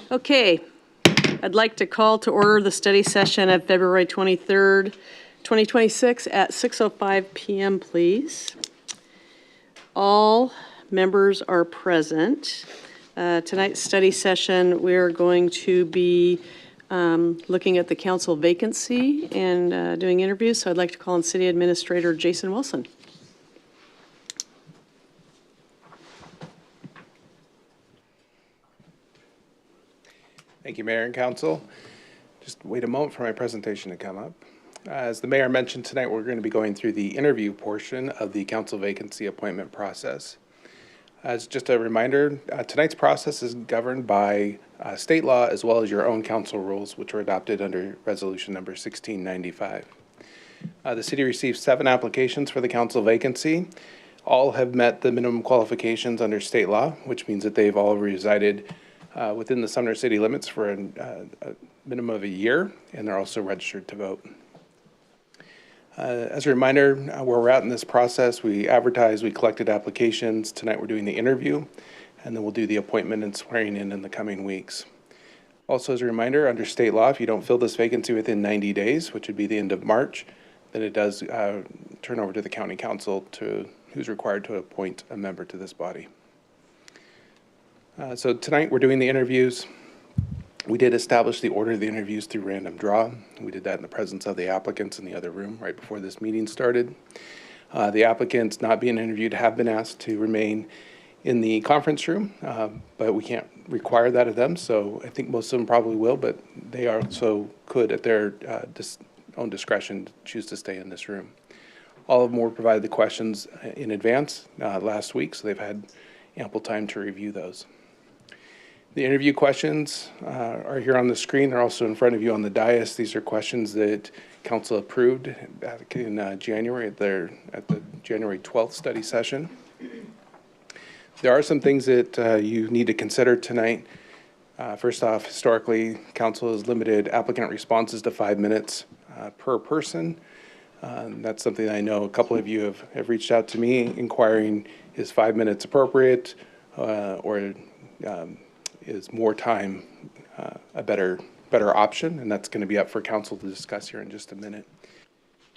Okay, I'd like to call to order the study session of February 23rd, 2026 at 6:05 p.m., please. All members are present. Tonight's study session, we're going to be looking at the council vacancy and doing interviews. So I'd like to call on City Administrator Jason Wilson. Thank you, Mayor and Council. Just wait a moment for my presentation to come up. As the Mayor mentioned tonight, we're going to be going through the interview portion of the council vacancy appointment process. As just a reminder, tonight's process is governed by state law as well as your own council rules, which were adopted under Resolution number 1695. The city received 7 applications for the council vacancy. All have met the minimum qualifications under state law, which means that they've all resided within the Sumner city limits for a minimum of a year, and they're also registered to vote. As a reminder, where we're at in this process, we advertised, we collected applications. Tonight we're doing the interview, and then we'll do the appointment and swearing in the coming weeks. Also, as a reminder, under state law, if you don't fill this vacancy within 90 days, which would be the end of March, then it does turn over to the county council who's required to appoint a member to this body. So tonight we're doing the interviews. We did establish the order of the interviews through random draw. We did that in the presence of the applicants in the other room right before this meeting started. The applicants not being interviewed have been asked to remain in the conference room, but we can't require that of them. So I think most of them probably will, but they also could at their own discretion choose to stay in this room. All of them were provided the questions in advance last week, so they've had ample time to review those. The interview questions are here on the screen. They're also in front of you on the dais. These are questions that council approved back in January at the January 12th study session. There are some things that you need to consider tonight. First off, historically, council has limited applicant responses to 5 minutes per person. That's something I know a couple of you have reached out to me inquiring, is 5 minutes appropriate or is more time a better option? And that's going to be up for council to discuss here in just a minute.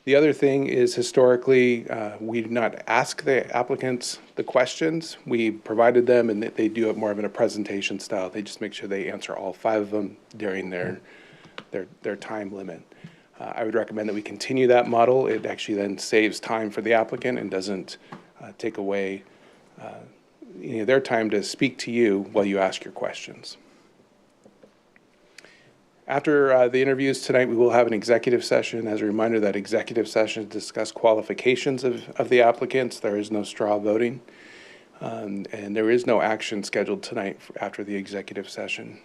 The other thing is historically, we do not ask the applicants the questions. We provided them and they do it more of in a presentation style. They just make sure they answer all 5 of them during their time limit. I would recommend that we continue that model. It actually then saves time for the applicant and doesn't take away their time to speak to you while you ask your questions. After the interviews tonight, we will have an executive session. As a reminder, that executive session to discuss qualifications of the applicants. There is no straw voting, and there is no action scheduled tonight after the executive session.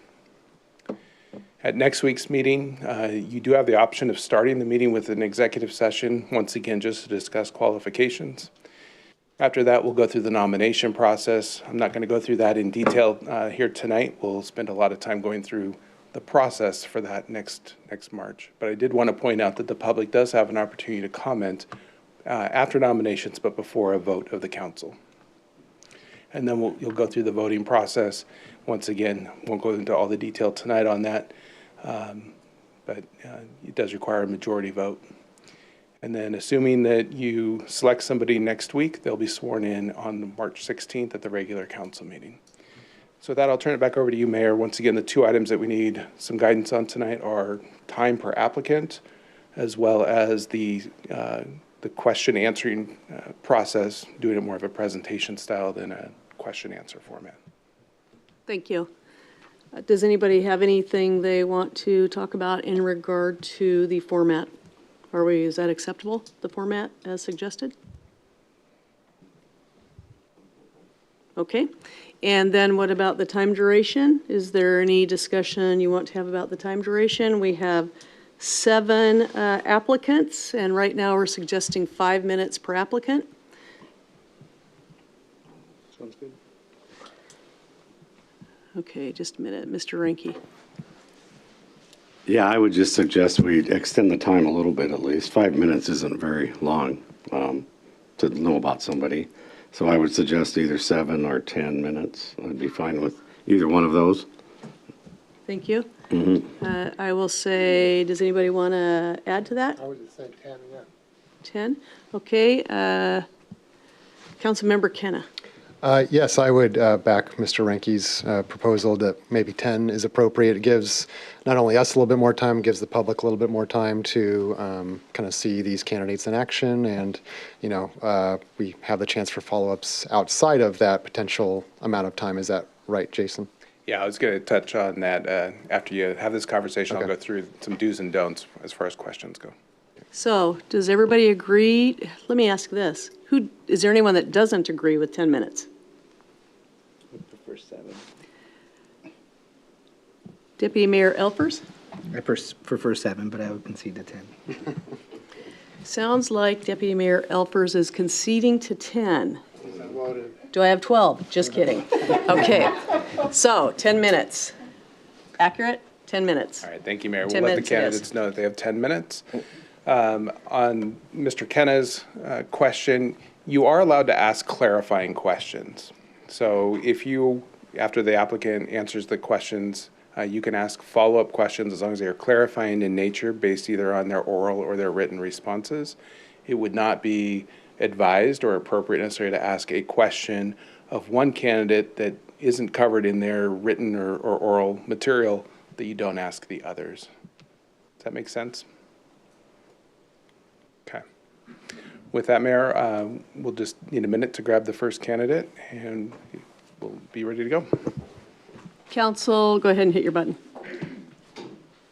At next week's meeting, you do have the option of starting the meeting with an executive session, once again, just to discuss qualifications. After that, we'll go through the nomination process. I'm not going to go through that in detail here tonight. We'll spend a lot of time going through the process for that next March. But I did want to point out that the public does have an opportunity to comment after nominations, but before a vote of the council. And then you'll go through the voting process. Once again, won't go into all the detail tonight on that, but it does require a majority vote. And then assuming that you select somebody next week, they'll be sworn in on March 16th at the regular council meeting. So with that, I'll turn it back over to you, Mayor. Once again, the 2 items that we need some guidance on tonight are time per applicant, as well as the question answering process, doing it more of a presentation style than a question answer format. Thank you. Does anybody have anything they want to talk about in regard to the format? Is that acceptable, the format as suggested? Okay. And then what about the time duration? Is there any discussion you want to have about the time duration? We have 7 applicants, and right now we're suggesting 5 minutes per applicant. Sounds good. Okay, just a minute. Mr. Reinke. Yeah, I would just suggest we extend the time a little bit at least. 5 minutes isn't very long to know about somebody. So I would suggest either 7 or 10 minutes. I'd be fine with either one of those. Thank you. I will say, does anybody want to add to that? I would just say 10, yeah. 10? Okay. Councilmember Kenna. Yes, I would back Mr. Renke's proposal that maybe 10 is appropriate. It gives not only us a little bit more time, gives the public a little bit more time to kind of see these candidates in action, and, you know, we have the chance for follow-ups outside of that potential amount of time. Is that right, Jason? Yeah, I was going to touch on that after you have this conversation. I'll Okay. go through some do's and don'ts as far as questions go. So, does everybody agree? Let me ask this. Is there anyone that doesn't agree with 10 minutes? Prefer 7. Deputy Mayor Elpers? I prefer 7, but I would concede to 10. Sounds like Deputy Mayor Elpers is conceding to 10. Do I have 12? Just kidding. Okay, so 10 minutes. Accurate? 10 minutes. All right, thank you, Mayor. 10 We'll let the minutes it is. candidates know that they have 10 minutes. On Mr. Kenna's question, you are allowed to ask clarifying questions. So if you, after the applicant answers the questions, you can ask follow-up questions as long as they are clarifying in nature based either on their oral or their written responses. It would not be advised or appropriate necessarily to ask a question of one candidate that isn't covered in their written or oral material that you don't ask the others. Does that make sense? Okay. With that, Mayor, we'll just need a minute to grab the first candidate, and we'll be ready to go. Council, go ahead and hit your button.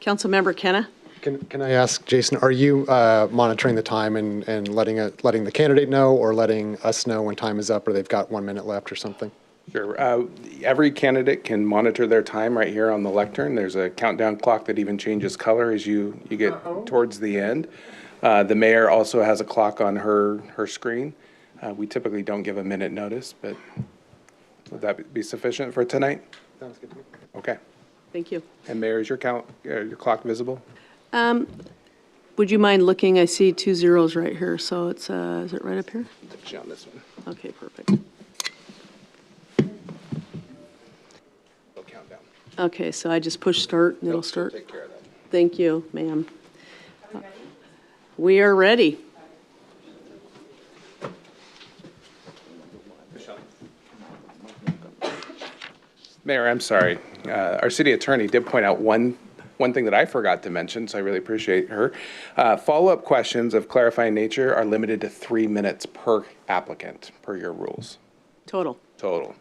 Councilmember Kenna? Can I ask, Jason, are you monitoring the time and letting the candidate know, or letting us know when time is up, or they've got 1 minute left or something? Sure. Every candidate can monitor their time right here on the lectern. There's a countdown clock that even changes color as you get towards the end. The mayor also has a clock on her screen. We typically don't give a minute notice, but would that be sufficient for tonight? Sounds good to me. Okay. Thank you. And Mayor, is your clock visible? Would you mind looking? I see 2 zeros right here, so it's, is it right up here? Touch on this one. Okay, perfect. We'll count down. Okay, so I just push start and it'll start? Take care of that. Thank you, ma'am. We are ready. Mayor, I'm sorry. Our city attorney did point out one thing that I forgot to mention, so I really appreciate her. Follow-up questions of clarifying nature are limited to 3 minutes per applicant, per your rules, Total. total.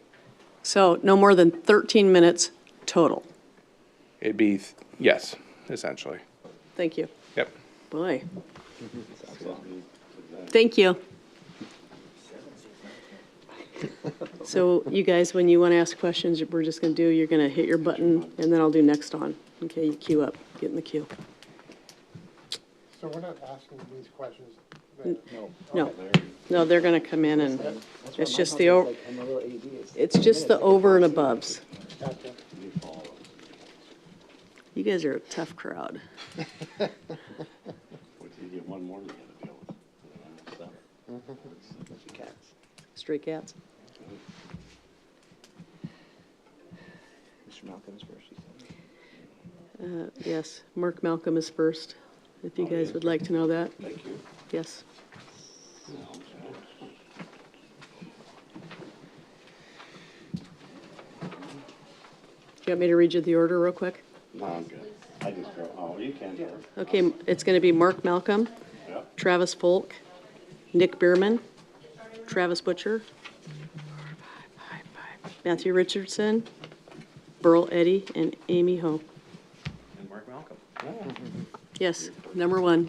So no more than 13 minutes total. It'd be, yes, essentially. Thank you. Yep. Boy. Thank you. So you guys, when you want to ask questions, we're just going to do, you're going to hit your button, and then I'll do next on. Okay, you queue up, get in the queue. So we're not asking these questions? No, they're going to come in and it's just the, it's just the over and above. You guys are a tough crowd. You get one more, you gotta deal with. Stray cats. Mr. Malcolm is first, you said. Yes, Mark Malcolm is first, if you guys would like to know that. Thank you. Yes. Do you want me to read you the order real quick? No, I'm good. I just go, oh, you can. Okay, it's going to be Mark Malcolm, Yep. Travis Folk, Nick Bierman, Travis Butcher, Matthew Richardson, Burl Eddy, and Amy Ho. And Mark Malcolm. Yes, number 1.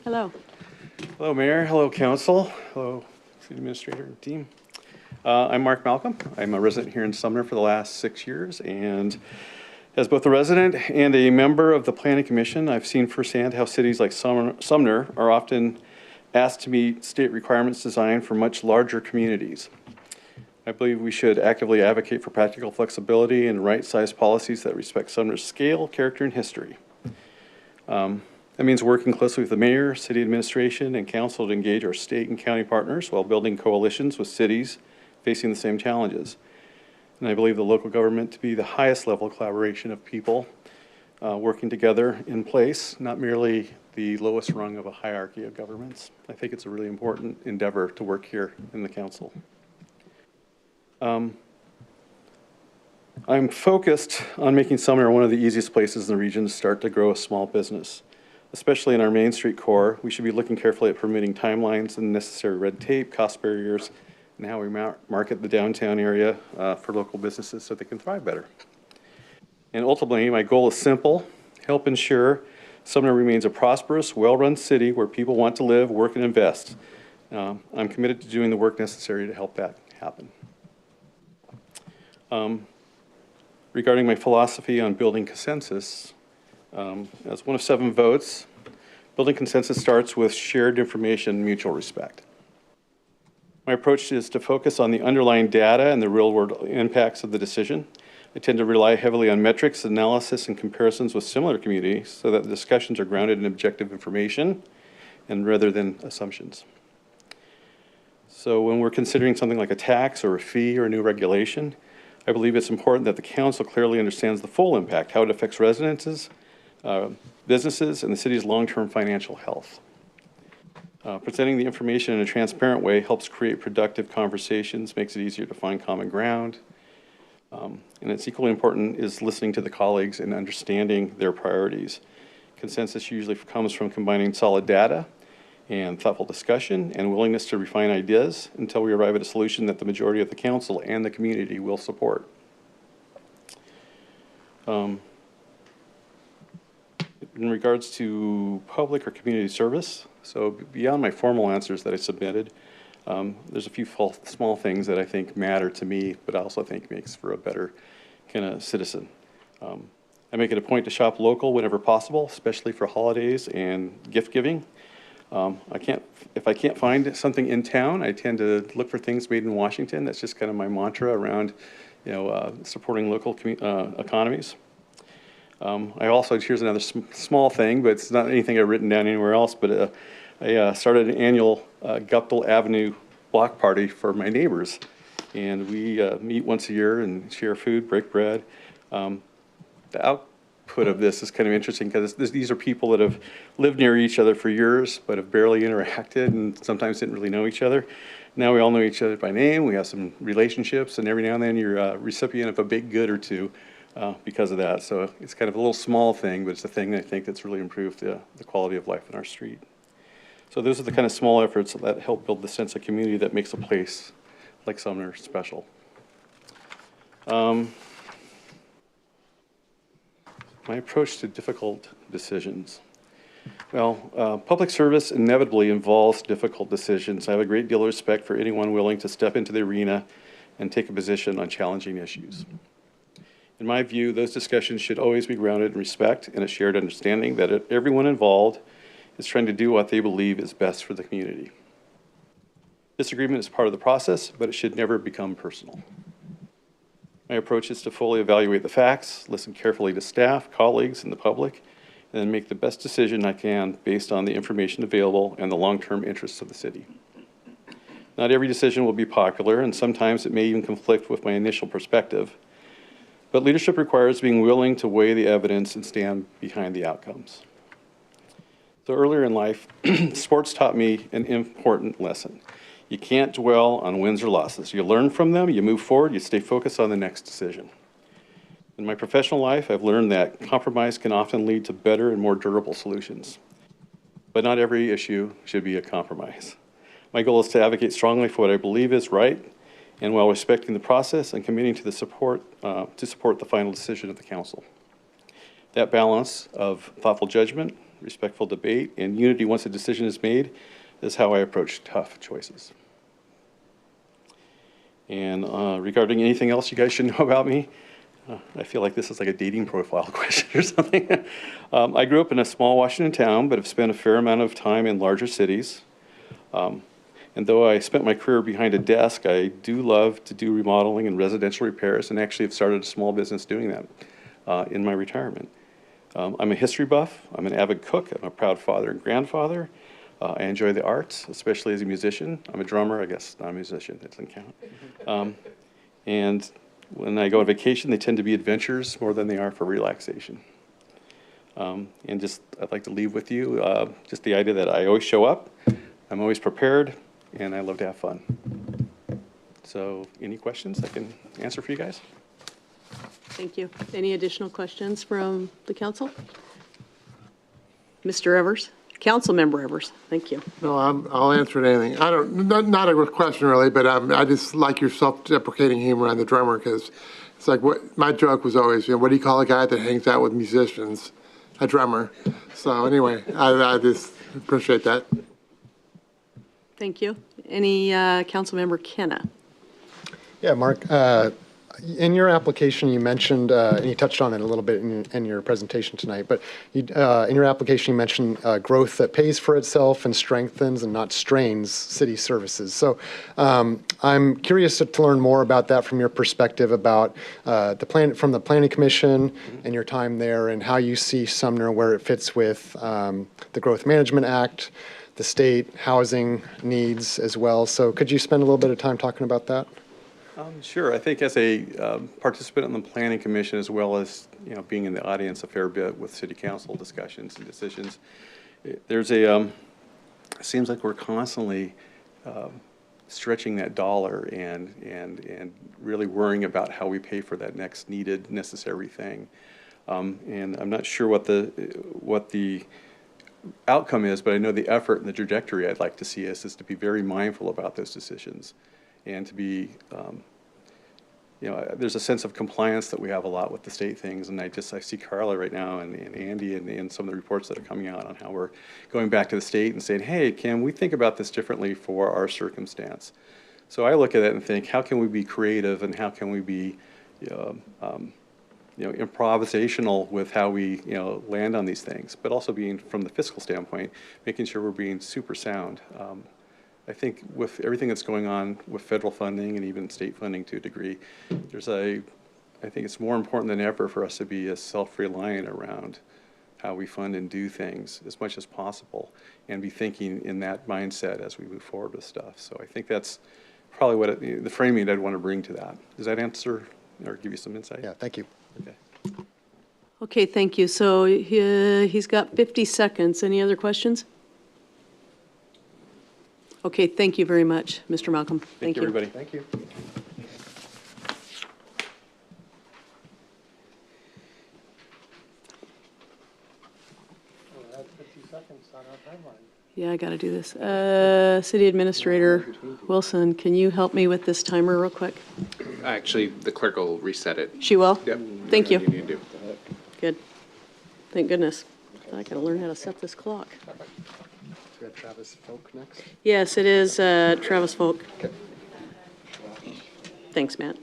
Hello. Hello, Mayor. Hello, Council. Hello, City Administrator and team. I'm Mark Malcolm. I'm a resident here in Sumner for the last 6 years, and as both a resident and a member of the Planning Commission, I've seen firsthand how cities like Sumner are often asked to meet state requirements designed for much larger communities. I believe we should actively advocate for practical flexibility and right-sized policies that respect Sumner's scale, character, and history. That means working closely with the mayor, city administration, and council to engage our state and county partners while building coalitions with cities facing the same challenges. And I believe the local government to be the highest level of collaboration of people working together in place, not merely the lowest rung of a hierarchy of governments. I think it's a really important endeavor to work here in the council. I'm focused on making Sumner one of the easiest places in the region to start to grow a small business. Especially in our Main Street core, we should be looking carefully at permitting timelines and necessary red tape, cost barriers, and how we market the downtown area for local businesses so they can thrive better. And ultimately, my goal is simple: help ensure Sumner remains a prosperous, well-run city where people want to live, work, and invest. I'm committed to doing the work necessary to help that happen. Regarding my philosophy on building consensus, as one of 7 votes, building consensus starts with shared information and mutual respect. My approach is to focus on the underlying data and the real-world impacts of the decision. I tend to rely heavily on metrics, analysis, and comparisons with similar communities so that the discussions are grounded in objective information and rather than assumptions. So when we're considering something like a tax or a fee or a new regulation, I believe it's important that the council clearly understands the full impact, how it affects residents, businesses, and the city's long-term financial health. Presenting the information in a transparent way helps create productive conversations, makes it easier to find common ground. And it's equally important is listening to the colleagues and understanding their priorities. Consensus usually comes from combining solid data and thoughtful discussion and willingness to refine ideas until we arrive at a solution that the majority of the council and the community will support. In regards to public or community service, so beyond my formal answers that I submitted, there's a few small things that I think matter to me, but I also think makes for a better kind of citizen. I make it a point to shop local whenever possible, especially for holidays and gift giving. If I can't find something in town, I tend to look for things made in Washington. That's just kind of my mantra around, supporting local economies. I also, here's another small thing, but it's not anything I've written down anywhere else, but I started an annual Guptill Avenue block party for my neighbors. And we meet once a year and share food, break bread. The output of this is kind of interesting because these are people that have lived near each other for years, but have barely interacted and sometimes didn't really know each other. Now we all know each other by name, we have some relationships, and every now and then you're a recipient of a baked good or two because of that. So it's kind of a little small thing, but it's a thing I think that's really improved the quality of life in our street. So those are the kind of small efforts that help build the sense of community that makes a place like Sumner special. My approach to difficult decisions. Well, public service inevitably involves difficult decisions. I have a great deal of respect for anyone willing to step into the arena and take a position on challenging issues. In my view, those discussions should always be grounded in respect and a shared understanding that everyone involved is trying to do what they believe is best for the community. Disagreement is part of the process, but it should never become personal. My approach is to fully evaluate the facts, listen carefully to staff, colleagues, and the public, and then make the best decision I can based on the information available and the long-term interests of the city. Not every decision will be popular, and sometimes it may even conflict with my initial perspective, but leadership requires being willing to weigh the evidence and stand behind the outcomes. So earlier in life, sports taught me an important lesson. You can't dwell on wins or losses. You learn from them, you move forward, you stay focused on the next decision. In my professional life, I've learned that compromise can often lead to better and more durable solutions. But not every issue should be a compromise. My goal is to advocate strongly for what I believe is right, and while respecting the process and committing to support the final decision of the council. That balance of thoughtful judgment, respectful debate, and unity once a decision is made is how I approach tough choices. And regarding anything else you guys should know about me, I feel like this is like a dating profile question or something. I grew up in a small Washington town, but have spent a fair amount of time in larger cities. And though I spent my career behind a desk, I do love to do remodeling and residential repairs, and actually have started a small business doing that in my retirement. I'm a history buff, I'm an avid cook, I'm a proud father and grandfather. I enjoy the arts, especially as a musician. I'm a drummer, I guess not a musician, that doesn't count. And when I go on vacation, they tend to be adventures more than they are for relaxation. And just, I'd like to leave with you, just the idea that I always show up, I'm always prepared, and I love to have fun. So any questions I can answer for you guys? Thank you. Any additional questions from the council? Mr. Evers? Councilmember Evers, thank you. No, I'll answer anything. I don't, not a question really, but I just like your self-deprecating humor on the drummer, because it's like, what, my joke was always, what do you call a guy that hangs out with musicians? A drummer. So anyway, I just appreciate that. Thank you. Any Councilmember Kenna? Yeah, Mark, in your application, you mentioned, and you touched on it a little bit in your presentation tonight, but in your application, you mentioned growth that pays for itself and strengthens and not strains city services. So I'm curious to learn more about that from your perspective about from the Planning Commission and your time there, and how you see Sumner, where it fits with the Growth Management Act, the state housing needs as well. So could you spend a little bit of time talking about that? Sure. I think as a participant on the Planning Commission, as well as being in the audience a fair bit with City Council discussions and decisions, there's it seems like we're constantly stretching that dollar and really worrying about how we pay for that next needed, necessary thing. And I'm not sure what the outcome is, but I know the effort and the trajectory I'd like to see us is to be very mindful about those decisions. And to be, there's a sense of compliance that we have a lot with the state things, and I see Carla right now and Andy and some of the reports that are coming out on how we're going back to the state and saying, hey, can we think about this differently for our circumstance? So I look at it and think, how can we be creative, and how can we be, improvisational with how we, land on these things, but also being, from the fiscal standpoint, making sure we're being super sound. I think with everything that's going on with federal funding and even state funding to a degree, I think it's more important than ever for us to be as self-reliant around how we fund and do things as much as possible, and be thinking in that mindset as we move forward with stuff. So I think that's probably what the framing I'd want to bring to that. Does that answer or give you some insight? Yeah, thank you. Okay. Okay, thank you. So he's got 50 seconds. Any other questions? Okay, thank you very much, Mr. Malcolm. Thank you, everybody. Thank you. Yeah, I got to do this. City Administrator Wilson, can you help me with this timer real quick? Actually, the clerk will reset it. She will? Yep. Thank you. Whatever need to do. Good. Thank goodness. I got to learn how to set this clock. We have Travis Folk next. Yes, it is Travis Folk. Okay. Thanks, Matt.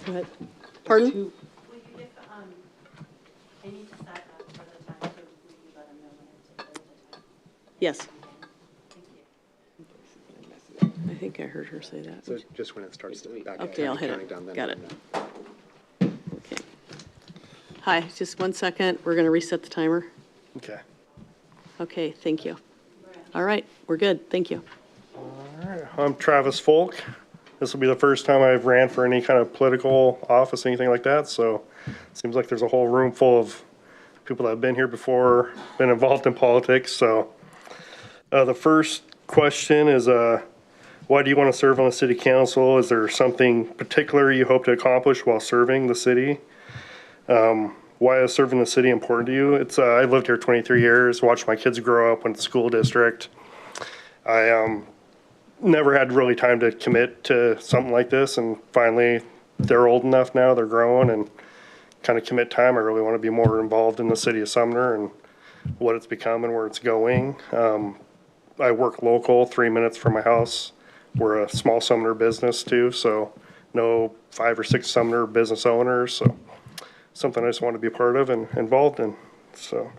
Go ahead. Pardon? Will you give, I need to set up for the time, so will you let them know when it's the time? Yes. Thank you. I think I heard her say that. So just when it starts to back up. Okay, I'll hit counting down it. then. Got it. Okay. Hi, just 1 second. We're going to reset the timer. Okay. Okay, thank you. All right, we're good. Thank you. All right. I'm Travis Folk. This will be the first time I've ran for any kind of political office, anything like that. So it seems like there's a whole room full of people that have been here before, been involved in politics. So the first question is, why do you want to serve on the city council? Is there something particular you hope to accomplish while serving the city? Why is serving the city important to you? It's I lived here 23 years, watched my kids grow up, went to school district. I never had really time to commit to something like this, and finally they're old enough now, they're growing, and kind of commit time. I really want to be more involved in the city of Sumner and what it's become and where it's going. I work local, 3 minutes from my house. We're a small Sumner business too, so know 5 or 6 Sumner business owners. So something I just want to be a part of and involved in. So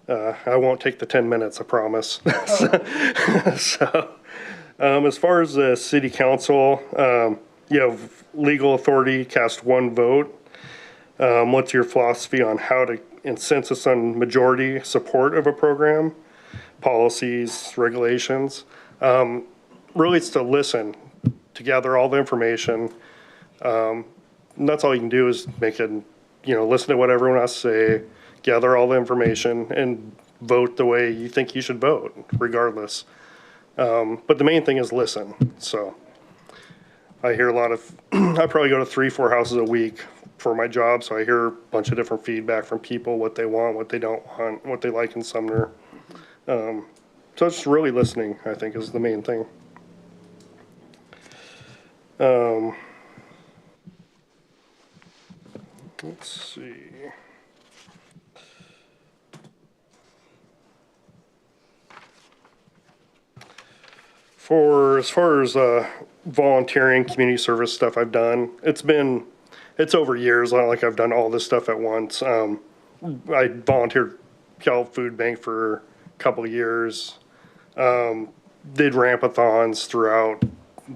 I won't take the 10 minutes, I promise. So as far as the city council, you have legal authority, cast 1 vote. What's your philosophy on how to consensus on majority support of a program, policies, regulations? Really, it's to listen to gather all the information. And that's all you can do is make it, listen to what everyone has to say, gather all the information, and vote the way you think you should vote, regardless. But the main thing is listen. So I hear a lot of, I probably go to 3-4 houses a week for my job, so I hear a bunch of different feedback from people, what they want, what they don't want, what they like in Sumner. So it's really listening, I think, is the main thing. Let's see. As far as volunteering, community service stuff I've done, it's over years. Not like I've done all this stuff at once. I volunteered Puyallup Food Bank for a couple of years. Did rampathons throughout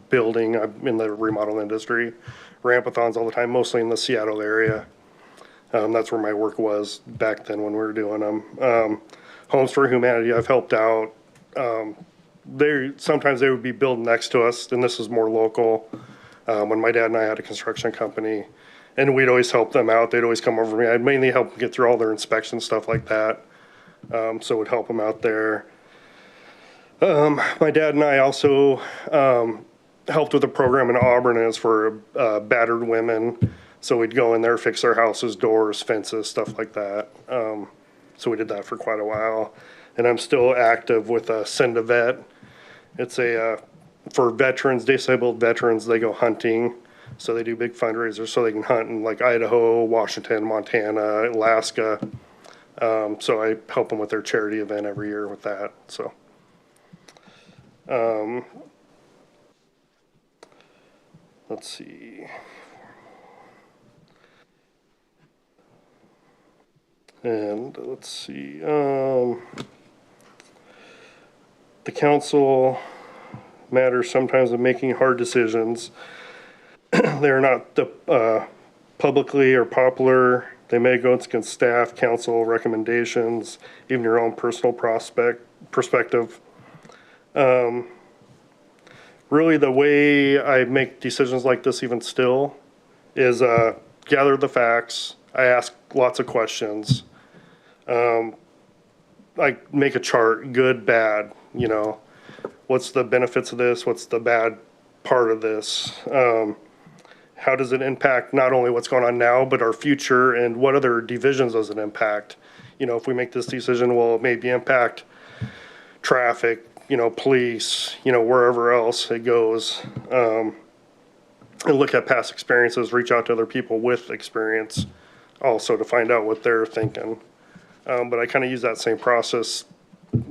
building. I'm in the remodel industry. Rampathons all the time, mostly in the Seattle area. That's where my work was back then when we were doing them. Homes for Humanity, I've helped out. Sometimes they would be built next to us, and this is more local. When my dad and I had a construction company, and we'd always help them out. They'd always come over to me. I'd mainly help them get through all their inspections, stuff like that. So would help them out there. My dad and I also helped with a program in Auburn, and it's for battered women. So we'd go in there, fix their houses, doors, fences, stuff like that. So we did that for quite a while. And I'm still active with Send a Vet. It's for veterans, disabled veterans, they go hunting. So they do big fundraisers so they can hunt in like Idaho, Washington, Montana, Alaska. So I help them with their charity event every year with that. So, let's see. And let's see, the council matters sometimes of making hard decisions. They're not publicly or popular. They may go against staff, council recommendations, even your own personal perspective. Really, the way I make decisions like this even still is gather the facts. I ask lots of questions. I make a chart, good, bad, what's the benefits of this? What's the bad part of this? How does it impact not only what's going on now, but our future, and what other divisions does it impact? If we make this decision, will it maybe impact traffic, police, wherever else it goes? And look at past experiences, reach out to other people with experience also to find out what they're thinking. But I kind of use that same process,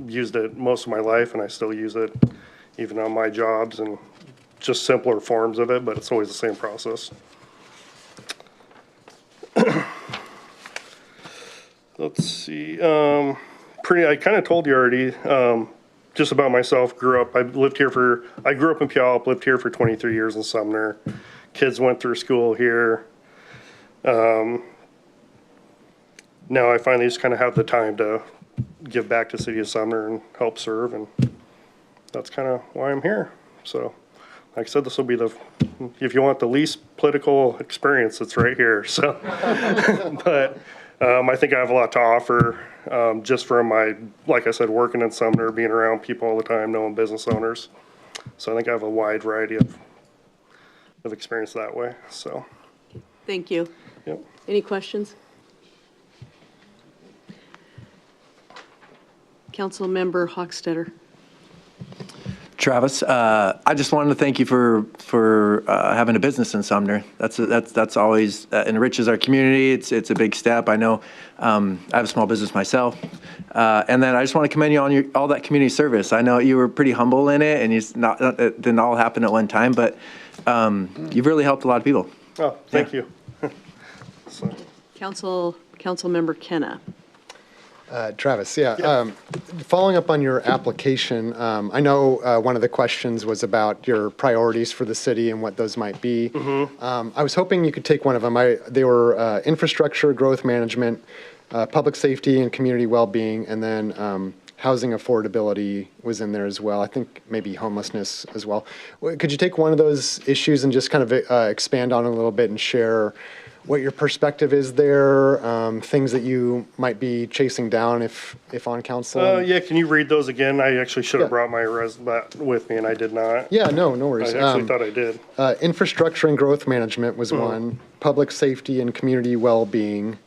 used it most of my life, and I still use it even on my jobs, and just simpler forms of it, but it's always the same process. Let's see. I kind of told you already, just about myself. I grew up in Puyallup, lived here for 23 years in Sumner. Kids went through school here. Now I finally just kind of have the time to give back to City of Sumner and help serve, and that's kind of why I'm here. So, like I said, this will be if you want the least political experience, it's right here. So, but I think I have a lot to offer, just from like I said, working in Sumner, being around people all the time, knowing business owners. So I think I have a wide variety of experience that way. So, Thank you. yep. Any questions? Councilmember Hochstetter. Travis, I just wanted to thank you for having a business in Sumner. That's always enriches our community. It's a big step. I know I have a small business myself, and then I just want to commend you on all that community service. I know you were pretty humble in it, and it didn't all happen at one time, but you've really helped a lot of people. Oh, thank you. Councilmember Kenna. Travis, following up on your application, I know one of the questions was about your priorities for the city and what those might be. Mm-hmm. I was hoping you could take one of them. They were infrastructure, growth management, public safety and community well-being, and then housing affordability was in there as well. I think maybe homelessness as well. Could you take one of those issues and just kind of expand on it a little bit and share what your perspective is there, things that you might be chasing down if on council? Yeah, can you read those again? I actually should have Yeah. brought my with me, and I did not. Yeah, no worries. I actually thought I did. Infrastructure and growth management was one, public safety and community well-being,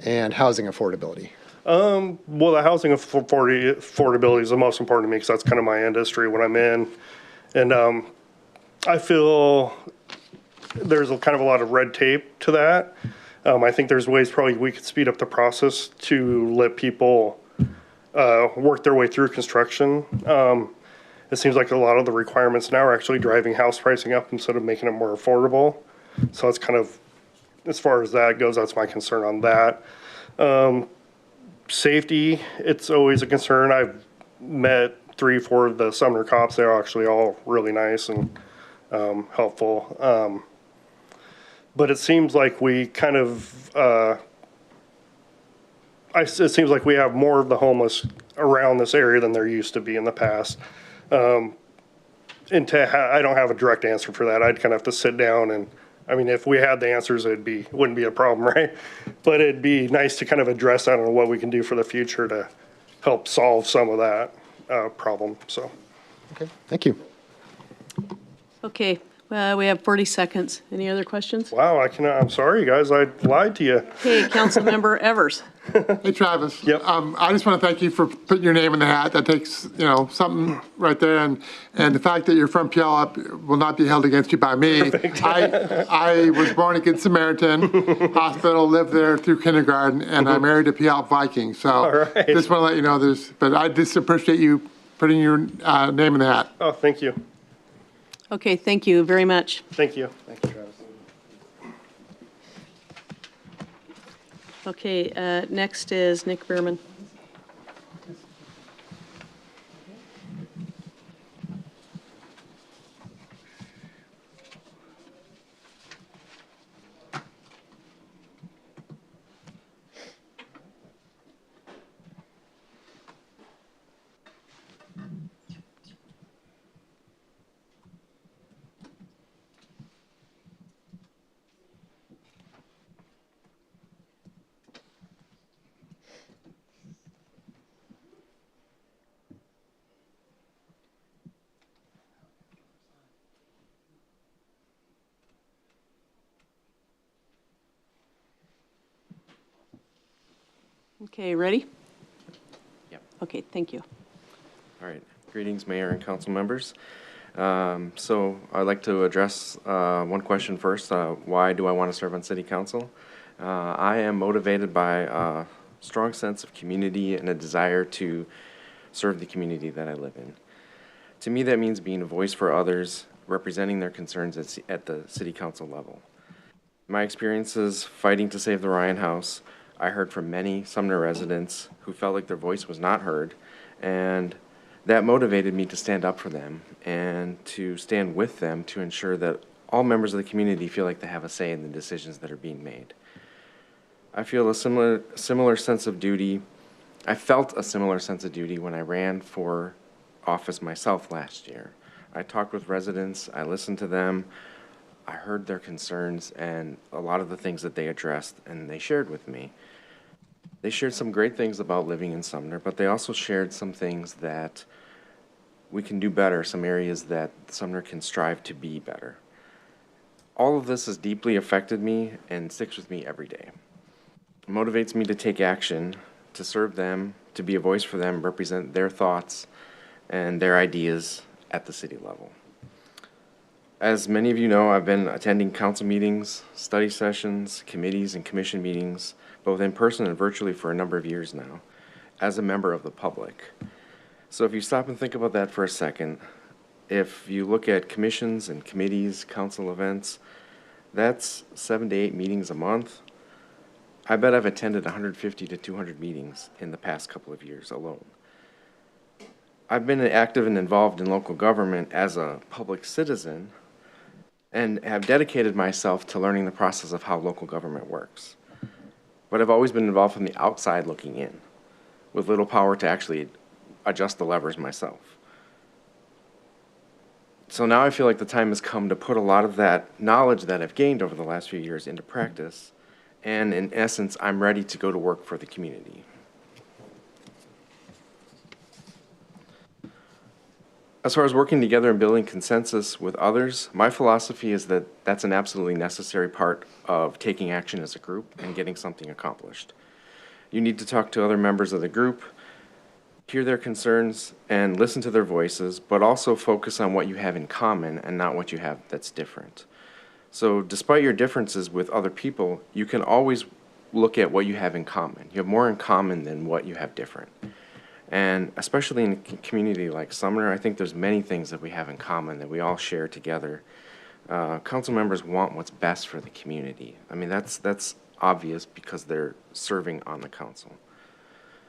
and housing affordability. Well, the housing affordability is the most important to me because that's kind of my industry when I'm in. And I feel there's kind of a lot of red tape to that. I think there's ways probably we could speed up the process to let people work their way through construction. It seems like a lot of the requirements now are actually driving house pricing up instead of making it more affordable. So that's kind of, as far as that goes, that's my concern on that. Safety, it's always a concern. I've met 3-4 of the Sumner cops. They're actually all really nice and helpful. But it seems like we kind of, it seems like we have more of the homeless around this area than there used to be in the past. I don't have a direct answer for that. I'd kind of have to sit down and, I mean, if we had the answers, wouldn't be a problem, right? But it'd be nice to kind of address that and what we can do for the future to help solve some of that problem, so. Okay, thank you. Okay, we have 40 seconds. Any other questions? Wow, I'm sorry, guys, I lied to you. Okay, Councilmember Evers. Hey, Travis. Yep. I just want to thank you for putting your name in the hat. That takes, something right there. And the fact that you're from Puyallup will not be held against you by me. I was born at Good Samaritan Hospital, lived there through kindergarten, and I married a Puyallup Viking. So right. just want to let you know but I just appreciate you putting your name in the hat. Oh, thank you. Okay, thank you very much. Thank you. Thank you, Travis. Okay, next is Nick Behrman. Okay, ready? Yep. Okay, thank you. All right. Greetings, Mayor and council members. So I'd like to address one question first. Why do I want to serve on city council? I am motivated by a strong sense of community and a desire to serve the community that I live in. To me, that means being a voice for others, representing their concerns at the city council level. My experiences fighting to save the Ryan House, I heard from many Sumner residents who felt like their voice was not heard, and that motivated me to stand up for them and to stand with them to ensure that all members of the community feel like they have a say in the decisions that are being made. I feel a similar sense of duty. I felt a similar sense of duty when I ran for office myself last year. I talked with residents, I listened to them, I heard their concerns and a lot of the things that they addressed and they shared with me. They shared some great things about living in Sumner, but they also shared some things that we can do better, some areas that Sumner can strive to be better. All of this has deeply affected me and sticks with me every day. It motivates me to take action, to serve them, to be a voice for them, represent their thoughts and their ideas at the city level. As many of you know, I've been attending council meetings, study sessions, committees, and commission meetings, both in person and virtually for a number of years now, as a member of the public. So if you stop and think about that for a second, if you look at commissions and committees, council events, that's 7 to 8 meetings a month. I bet I've attended 150 to 200 meetings in the past couple of years alone. I've been active and involved in local government as a public citizen and have dedicated myself to learning the process of how local government works. But I've always been involved from the outside looking in, with little power to actually adjust the levers myself. So now I feel like the time has come to put a lot of that knowledge that I've gained over the last few years into practice. And in essence, I'm ready to go to work for the community. As far as working together and building consensus with others, my philosophy is that that's an absolutely necessary part of taking action as a group and getting something accomplished. You need to talk to other members of the group, hear their concerns, and listen to their voices, but also focus on what you have in common and not what you have that's different. So despite your differences with other people, you can always look at what you have in common. You have more in common than what you have different. And especially in a community like Sumner, I think there's many things that we have in common that we all share together. Council members want what's best for the community. I mean, that's obvious because they're serving on the council.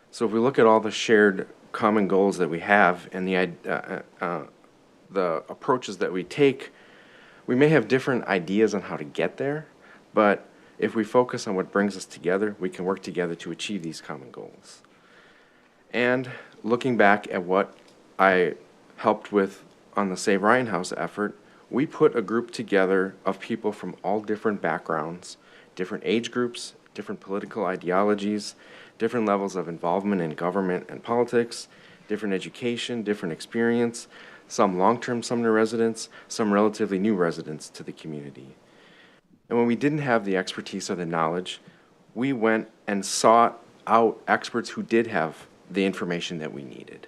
So if we look at all the shared common goals that we have and the approaches that we take, we may have different ideas on how to get there, but if we focus on what brings us together, we can work together to achieve these common goals. And looking back at what I helped with on the Save Ryan House effort, we put a group together of people from all different backgrounds, different age groups, different political ideologies, different levels of involvement in government and politics, different education, different experience, some long-term Sumner residents, some relatively new residents to the community. And when we didn't have the expertise or the knowledge, we went and sought out experts who did have the information that we needed.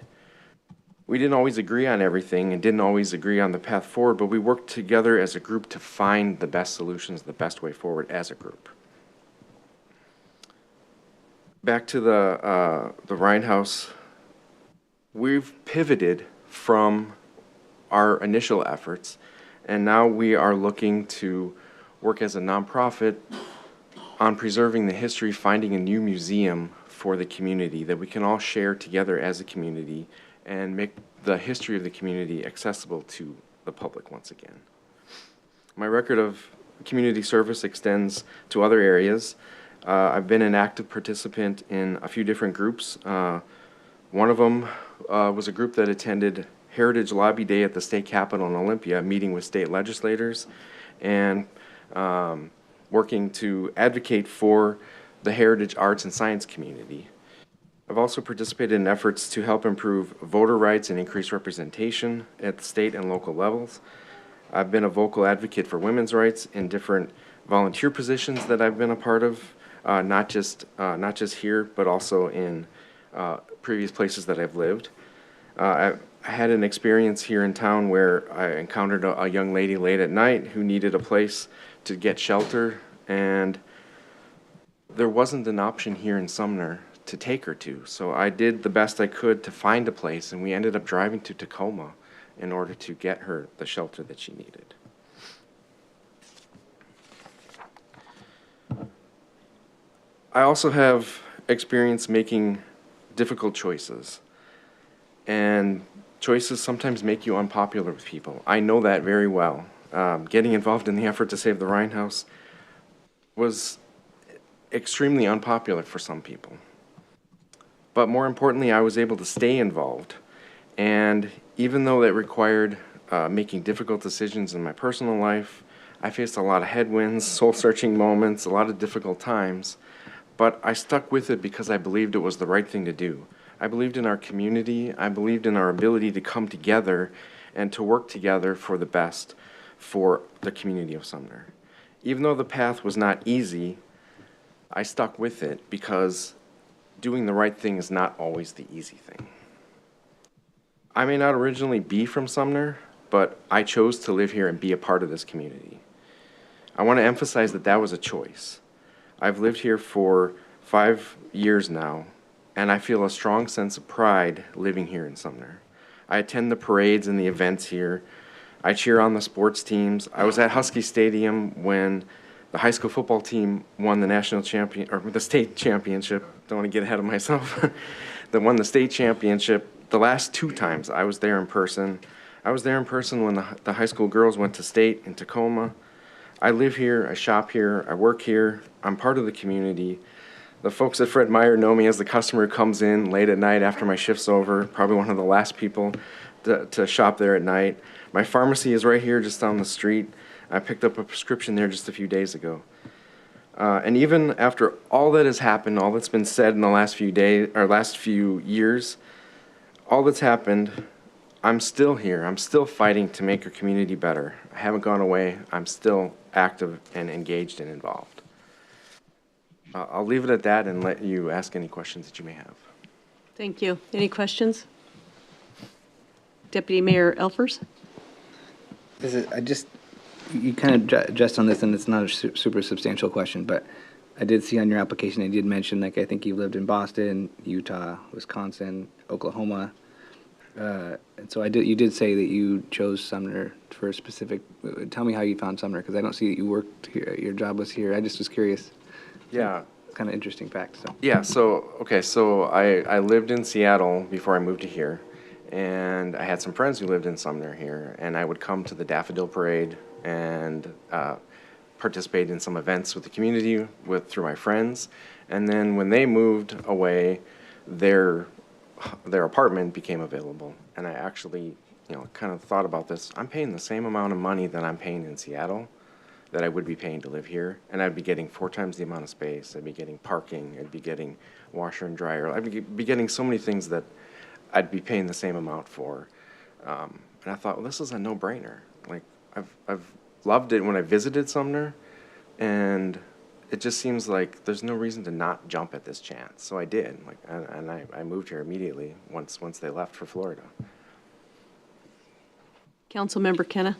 We didn't always agree on everything and didn't always agree on the path forward, but we worked together as a group to find the best solutions, the best way forward as a group. Back to the Ryan House, we've pivoted from our initial efforts, and now we are looking to work as a nonprofit on preserving the history, finding a new museum for the community that we can all share together as a community and make the history of the community accessible to the public once again. My record of community service extends to other areas. I've been an active participant in a few different groups. One of them was a group that attended Heritage Lobby Day at the state capitol in Olympia, meeting with state legislators and working to advocate for the heritage arts and science community. I've also participated in efforts to help improve voter rights and increase representation at the state and local levels. I've been a vocal advocate for women's rights in different volunteer positions that I've been a part of, not just here, but also in previous places that I've lived. I had an experience here in town where I encountered a young lady late at night who needed a place to get shelter, and there wasn't an option here in Sumner to take her to. So I did the best I could to find a place, and we ended up driving to Tacoma in order to get her the shelter that she needed. I also have experience making difficult choices, and choices sometimes make you unpopular with people. I know that very well. Getting involved in the effort to save the Ryan House was extremely unpopular for some people. But more importantly, I was able to stay involved. And even though that required making difficult decisions in my personal life, I faced a lot of headwinds, soul-searching moments, a lot of difficult times. But I stuck with it because I believed it was the right thing to do. I believed in our community. I believed in our ability to come together and to work together for the best for the community of Sumner. Even though the path was not easy, I stuck with it because doing the right thing is not always the easy thing. I may not originally be from Sumner, but I chose to live here and be a part of this community. I want to emphasize that that was a choice. I've lived here for 5 years now, and I feel a strong sense of pride living here in Sumner. I attend the parades and the events here. I cheer on the sports teams. I was at Husky Stadium when the high school football team won the the state championship. Don't want to get ahead of myself. That won the state championship. The last 2 times I was there in person. I was there in person when the high school girls went to state in Tacoma. I live here, I shop here, I work here. I'm part of the community. The folks at Fred Meyer know me as the customer who comes in late at night after my shift's over, probably one of the last people to shop there at night. My pharmacy is right here just down the street. I picked up a prescription there just a few days ago. And even after all that has happened, all that's been said in the last few days, or last few years, all that's happened, I'm still here. I'm still fighting to make our community better. I haven't gone away. I'm still active and engaged and involved. I'll leave it at that and let you ask any questions that you may have. Thank you. Any questions? Deputy Mayor Elfers? You kind of addressed on this, and it's not a super substantial question, but I did see on your application, you did mention, like, I think you lived in Boston, Utah, Wisconsin, Oklahoma. And so you did say that you chose Sumner for a specific, tell me how you found Sumner, because I don't see that you worked here, your job was here. I just was curious. Yeah. It's kind of interesting fact, so. Yeah, so I lived in Seattle before I moved to here, and I had some friends who lived in Sumner here, and I would come to the Daffodil Parade and participate in some events with the community through my friends. And then when they moved away, their apartment became available, and I actually, kind of thought about this. I'm paying the same amount of money that I'm paying in Seattle that I would be paying to live here, and I'd be getting 4 times the amount of space. I'd be getting parking. I'd be getting washer and dryer. I'd be getting so many things that I'd be paying the same amount for. And I thought, well, this is a no-brainer. Like, I've loved it when I visited Sumner, and it just seems like there's no reason to not jump at this chance. So I did, and I moved here immediately once they left for Florida. Councilmember Kenna?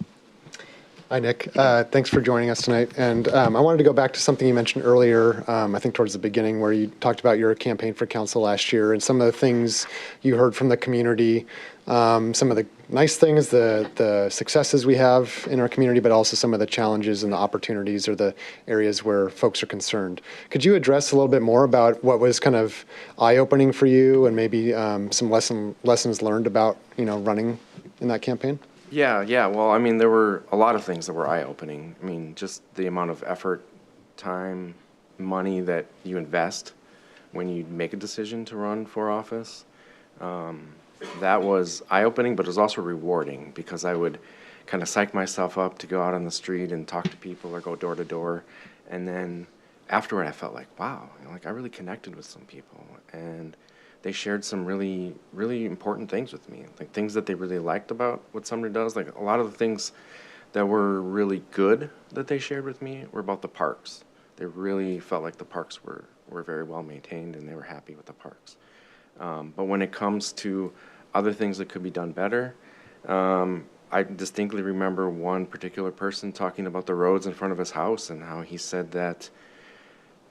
Hi, Nick. Thanks for joining us tonight. And I wanted to go back to something you mentioned earlier, I think towards the beginning, where you talked about your campaign for council last year and some of the things you heard from the community, some of the nice things, the successes we have in our community, but also some of the challenges and the opportunities or the areas where folks are concerned. Could you address a little bit more about what was kind of eye-opening for you and maybe some lessons learned about, running in that campaign? Yeah. Well, I mean, there were a lot of things that were eye-opening. I mean, just the amount of effort, time, money that you invest when you make a decision to run for office. That was eye-opening, but it was also rewarding because I would kind of psych myself up to go out on the street and talk to people or go door to door. And then afterward, I felt like, wow, I really connected with some people. And they shared some really, really important things with me, like things that they really liked about what Sumner does. Like a lot of the things that were really good that they shared with me were about the parks. They really felt like the parks were very well maintained and they were happy with the parks. But when it comes to other things that could be done better, I distinctly remember one particular person talking about the roads in front of his house and how he said that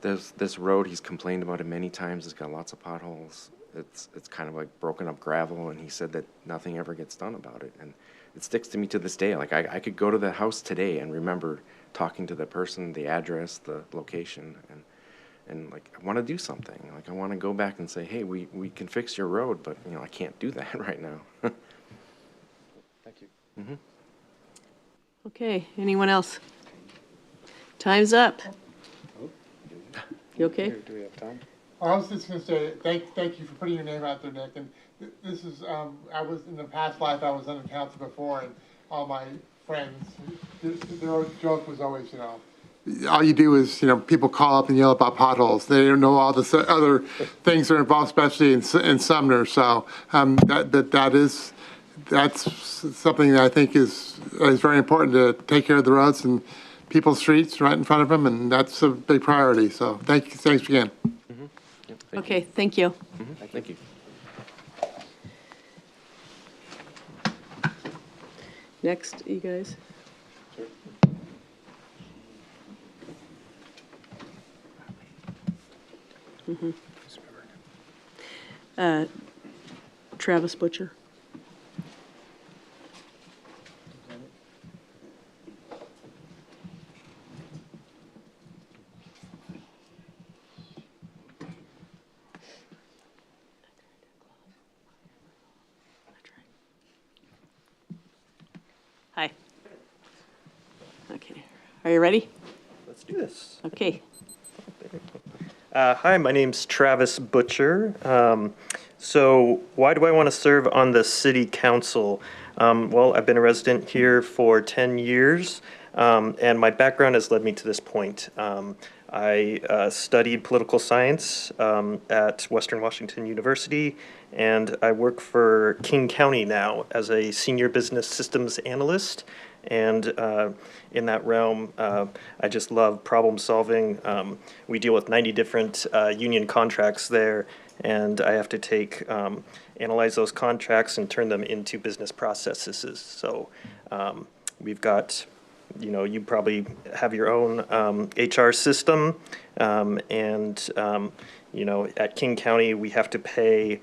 this road, he's complained about it many times, it's got lots of potholes. It's kind of like broken up gravel, and he said that nothing ever gets done about it. And it sticks to me to this day. Like I could go to that house today and remember talking to the person, the address, the location, and like I want to do something. Like I want to go back and say, hey, we can fix your road, but I can't do that right now. Thank you. Mm-hmm. Okay, anyone else? Time's up. You okay? Do we have time? I was just going to say, thank you for putting your name out there, Nick. And this is, I was, in the past life, I was on the council before, and all my friends, their joke was always, all you do is, people call up and yell about potholes. They don't know all the other things that are involved, especially in Sumner. So that's something that I think is very important, to take care of the roads and people's streets right in front of them, and that's a big priority. So thanks again. Okay, thank you. Mm-hmm. Thank you. Next, you guys. Travis Butcher. Hi. Okay. Are you ready? Let's do this. Okay. Hi, my name's Travis Butcher. So why do I want to serve on the city council? Well, I've been a resident here for 10 years, and my background has led me to this point. I studied political science at Western Washington University, and I work for King County now as a senior business systems analyst. And in that realm, I just love problem solving. We deal with 90 different union contracts there, and I have to take analyze those contracts and turn them into business processes. So we've got, you probably have your own HR system, and at King County we have to pay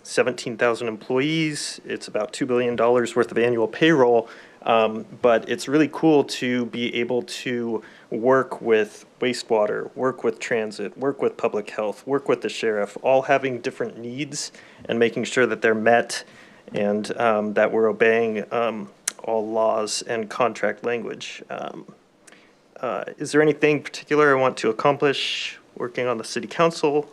17,000 employees. It's about $2 billion worth of annual payroll. But it's really cool to be able to work with wastewater, work with transit, work with public health, work with the sheriff, all having different needs and making sure that they're met and that we're obeying all laws and contract language. Is there anything particular I want to accomplish working on the city council?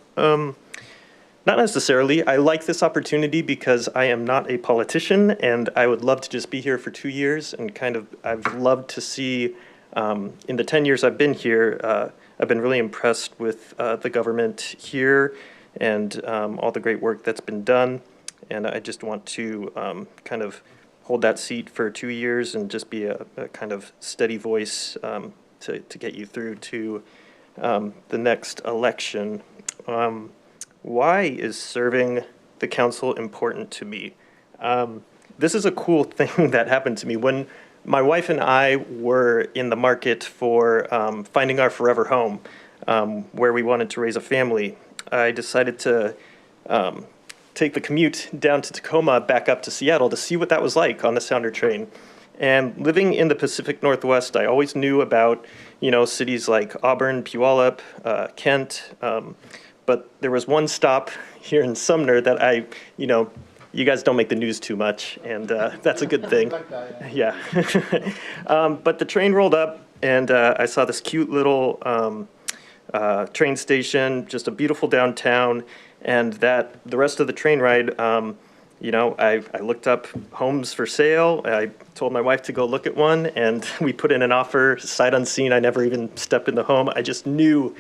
Not necessarily. I like this opportunity because I am not a politician, and I would love to just be here for 2 years and I've loved to see, in the 10 years I've been here, I've been really impressed with the government here and all the great work that's been done. And I just want to kind of hold that seat for 2 years and just be a kind of steady voice to get you through to the next election. Why is serving the council important to me? This is a cool thing that happened to me. When my wife and I were in the market for finding our forever home, where we wanted to raise a family, I decided to take the commute down to Tacoma back up to Seattle to see what that was like on the Sounder train. And living in the Pacific Northwest, I always knew about, cities like Auburn, Puyallup, Kent, but there was one stop here in Sumner that you guys don't make the news too much, and that's a good thing. Yeah. But the train rolled up, and I saw this cute little train station, just a beautiful downtown, and that the rest of the train ride, I looked up homes for sale. I told my wife to go look at one, and we put in an offer, sight unseen. I never even stepped in the home. I just knew,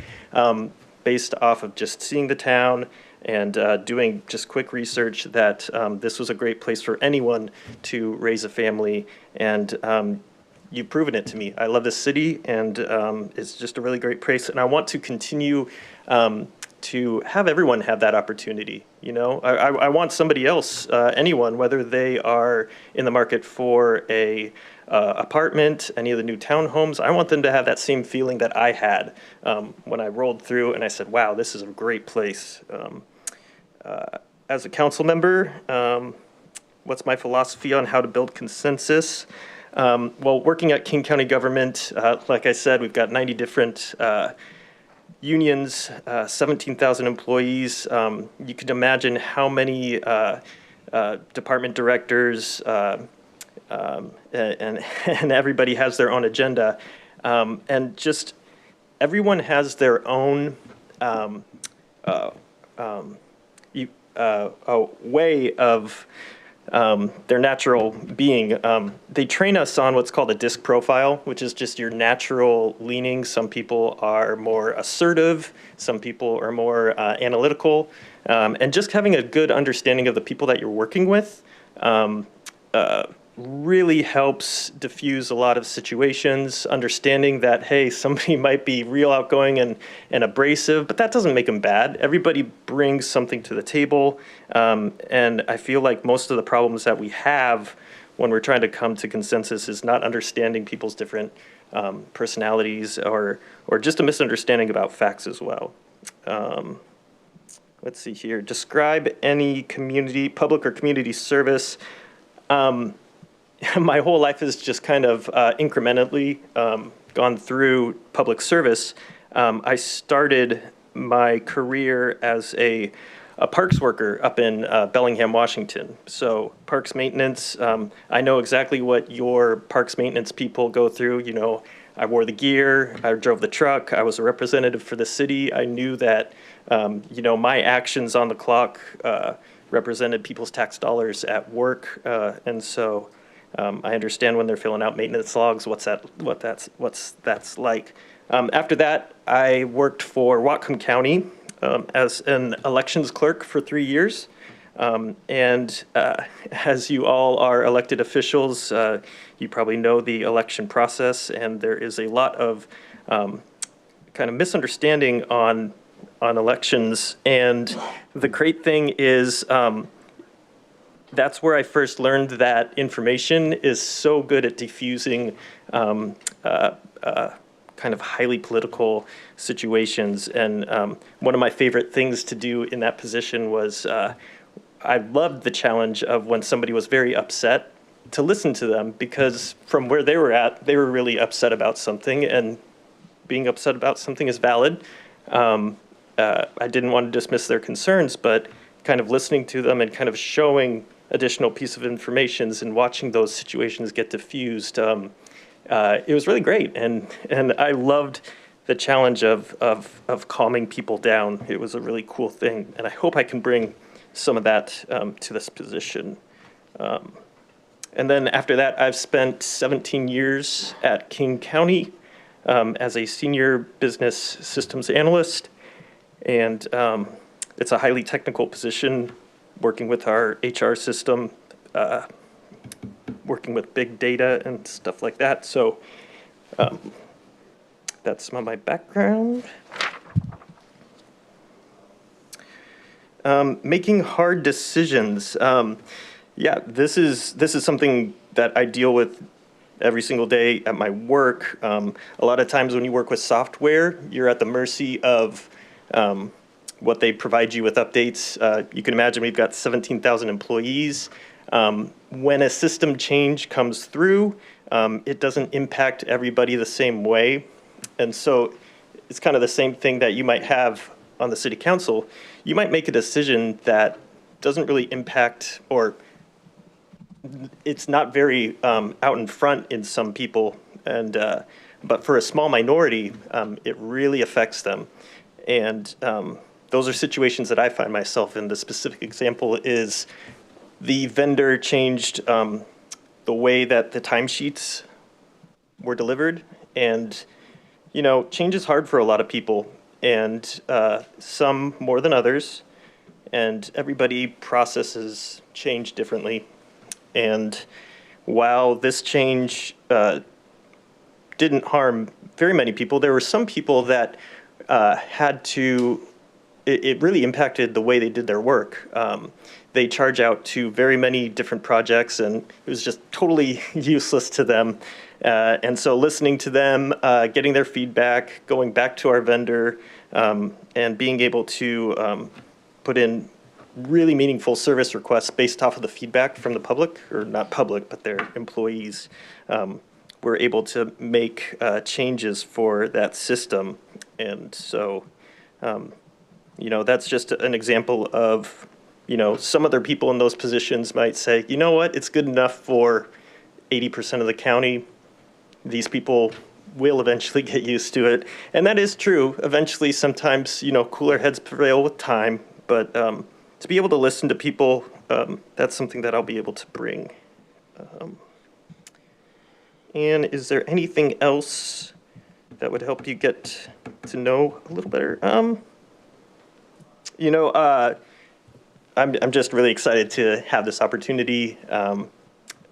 based off of just seeing the town and doing just quick research, that this was a great place for anyone to raise a family. And you've proven it to me. I love this city, and it's just a really great place. And I want to continue to have everyone have that opportunity. I want somebody else, anyone, whether they are in the market for a apartment, any of the new townhomes, I want them to have that same feeling that I had when I rolled through and I said, wow, this is a great place. As a council member, what's my philosophy on how to build consensus? Well, working at King County government, like I said, we've got 90 different unions, 17,000 employees. You can imagine how many department directors and everybody has their own agenda. And just everyone has their own way of their natural being. They train us on what's called a DISC profile, which is just your natural leaning. Some people are more assertive, some people are more analytical, and just having a good understanding of the people that you're working with really helps diffuse a lot of situations, understanding that, hey, somebody might be real outgoing and abrasive, but that doesn't make them bad. Everybody brings something to the table, and I feel like most of the problems that we have when we're trying to come to consensus is not understanding people's different personalities or just a misunderstanding about facts as well. Let's see here. Describe any public or community service. My whole life has just kind of incrementally gone through public service. I started my career as a parks worker up in Bellingham, Washington. So parks maintenance, I know exactly what your parks maintenance people go through. I wore the gear, I drove the truck, I was a representative for the city. I knew that, my actions on the clock represented people's tax dollars at work. And so I understand when they're filling out maintenance logs, what's that's like. After that, I worked for Whatcom County as an elections clerk for 3 years. As you all are elected officials, you probably know the election process, and there is a lot of kind of misunderstanding on elections. And the great thing is that's where I first learned that information is so good at diffusing kind of highly political situations. And one of my favorite things to do in that position was I loved the challenge of when somebody was very upset to listen to them, because from where they were at, they were really upset about something, and being upset about something is valid. I didn't want to dismiss their concerns, but kind of listening to them and kind of showing additional piece of information and watching those situations get diffused, it was really great. And I loved the challenge of calming people down. It was a really cool thing, and I hope I can bring some of that to this position. And then after that, I've spent 17 years at King County as a senior business systems analyst. And it's a highly technical position, working with our HR system, working with big data and stuff like that. So that's some of my background. Making hard decisions. This is something that I deal with every single day at my work. A lot of times when you work with software, you're at the mercy of what they provide you with updates. You can imagine we've got 17,000 employees. When a system change comes through, it doesn't impact everybody the same way. And so it's kind of the same thing that you might have on the city council. You might make a decision that doesn't really impact, or it's not very out in front in some people, and but for a small minority, it really affects them. And those are situations that I find myself in. The specific example is the vendor changed the way that the timesheets were delivered, and change is hard for a lot of people, and some more than others, and everybody processes change differently. And while this change didn't harm very many people, there were some people that had to, it really impacted the way they did their work. They charge out to very many different projects, and it was just totally useless to them. And so listening to them, getting their feedback, going back to our vendor, and being able to put in really meaningful service requests based off of the feedback from the public, or not public, but their employees, we're able to make changes for that system. And so, that's just an example of, some other people in those positions might say, you know what, it's good enough for 80% of the county. These people will eventually get used to it. And that is true. Eventually, sometimes, cooler heads prevail with time. But to be able to listen to people, that's something that I'll be able to bring. And is there anything else that would help you get to know a little better? I'm just really excited to have this opportunity.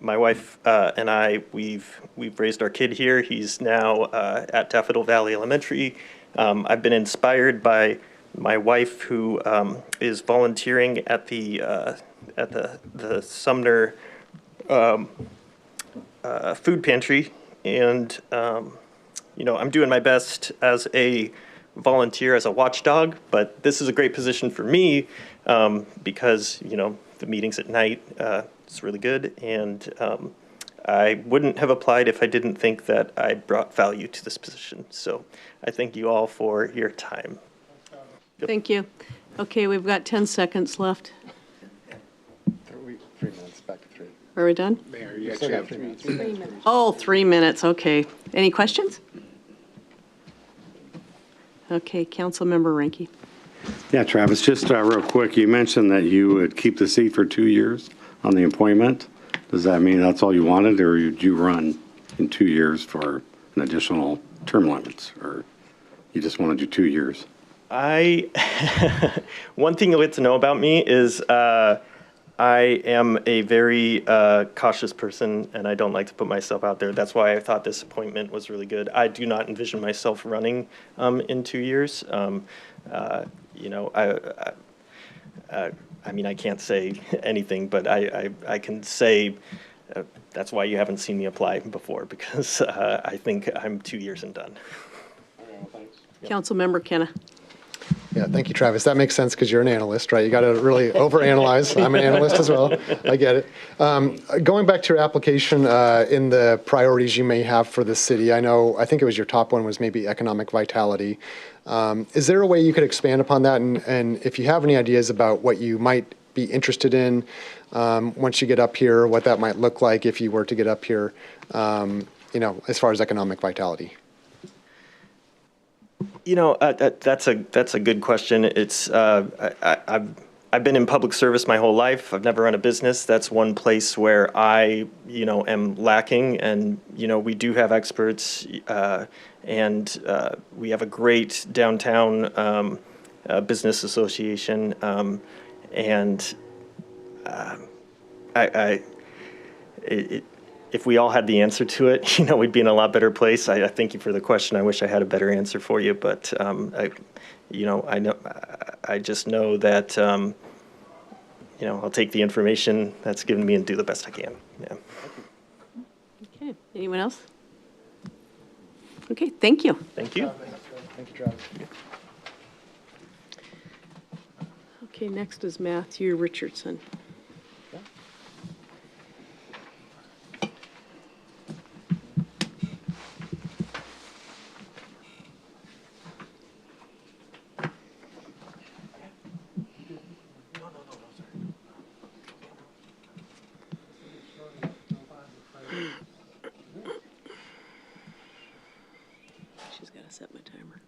My wife and I, we've raised our kid here. He's now at Daffodil Valley Elementary. I've been inspired by my wife, who is volunteering at the Sumner food pantry, and I'm doing my best as a volunteer, as a watchdog. But this is a great position for me because the meetings at night. It's really good, and I wouldn't have applied if I didn't think that I brought value to this position. So I thank you all for your time. Thank you. Okay, we've got 10 seconds left. 3 minutes, back to 3. Are we done? Mayor, you actually have 3 minutes. Oh, 3 minutes, okay. Any questions? Okay, Councilmember Ranky. Yeah, Travis, just real quick, you mentioned that you would keep the seat for 2 years on the appointment. Does that mean that's all you wanted, or would you run in 2 years for an additional term limits, or you just want to do 2 years? One thing you'll get to know about me is I am a very cautious person, and I don't like to put myself out there. That's why I thought this appointment was really good. I do not envision myself running in 2 years. You know, I mean, I can't say anything, but I can say that's why you haven't seen me apply before, because I think I'm 2 years and done. Councilmember Kenna. Yeah, thank you, Travis. That makes sense because you're an analyst, right? You got to really overanalyze. I'm an analyst as well. I get it. Going back to your application in the priorities you may have for the city, I think it was your top one was maybe economic vitality. Is there a way you could expand upon that? And if you have any ideas about what you might be interested in once you get up here, what that might look like if you were to get up here, as far as economic vitality? You know, that's a good question. It's I've been in public service my whole life. I've never run a business. That's one place where I, am lacking. And we do have experts, and we have a great downtown business association, and if we all had the answer to it, we'd be in a lot better place. I thank you for the question. I wish I had a better answer for you, but I just know that I'll take the information that's given me and do the best I can. Yeah. Okay. Anyone else? Okay. Thank you. Thank you. Thank you, Travis. Okay. Next is Matthew Richardson. She's got to set my timer.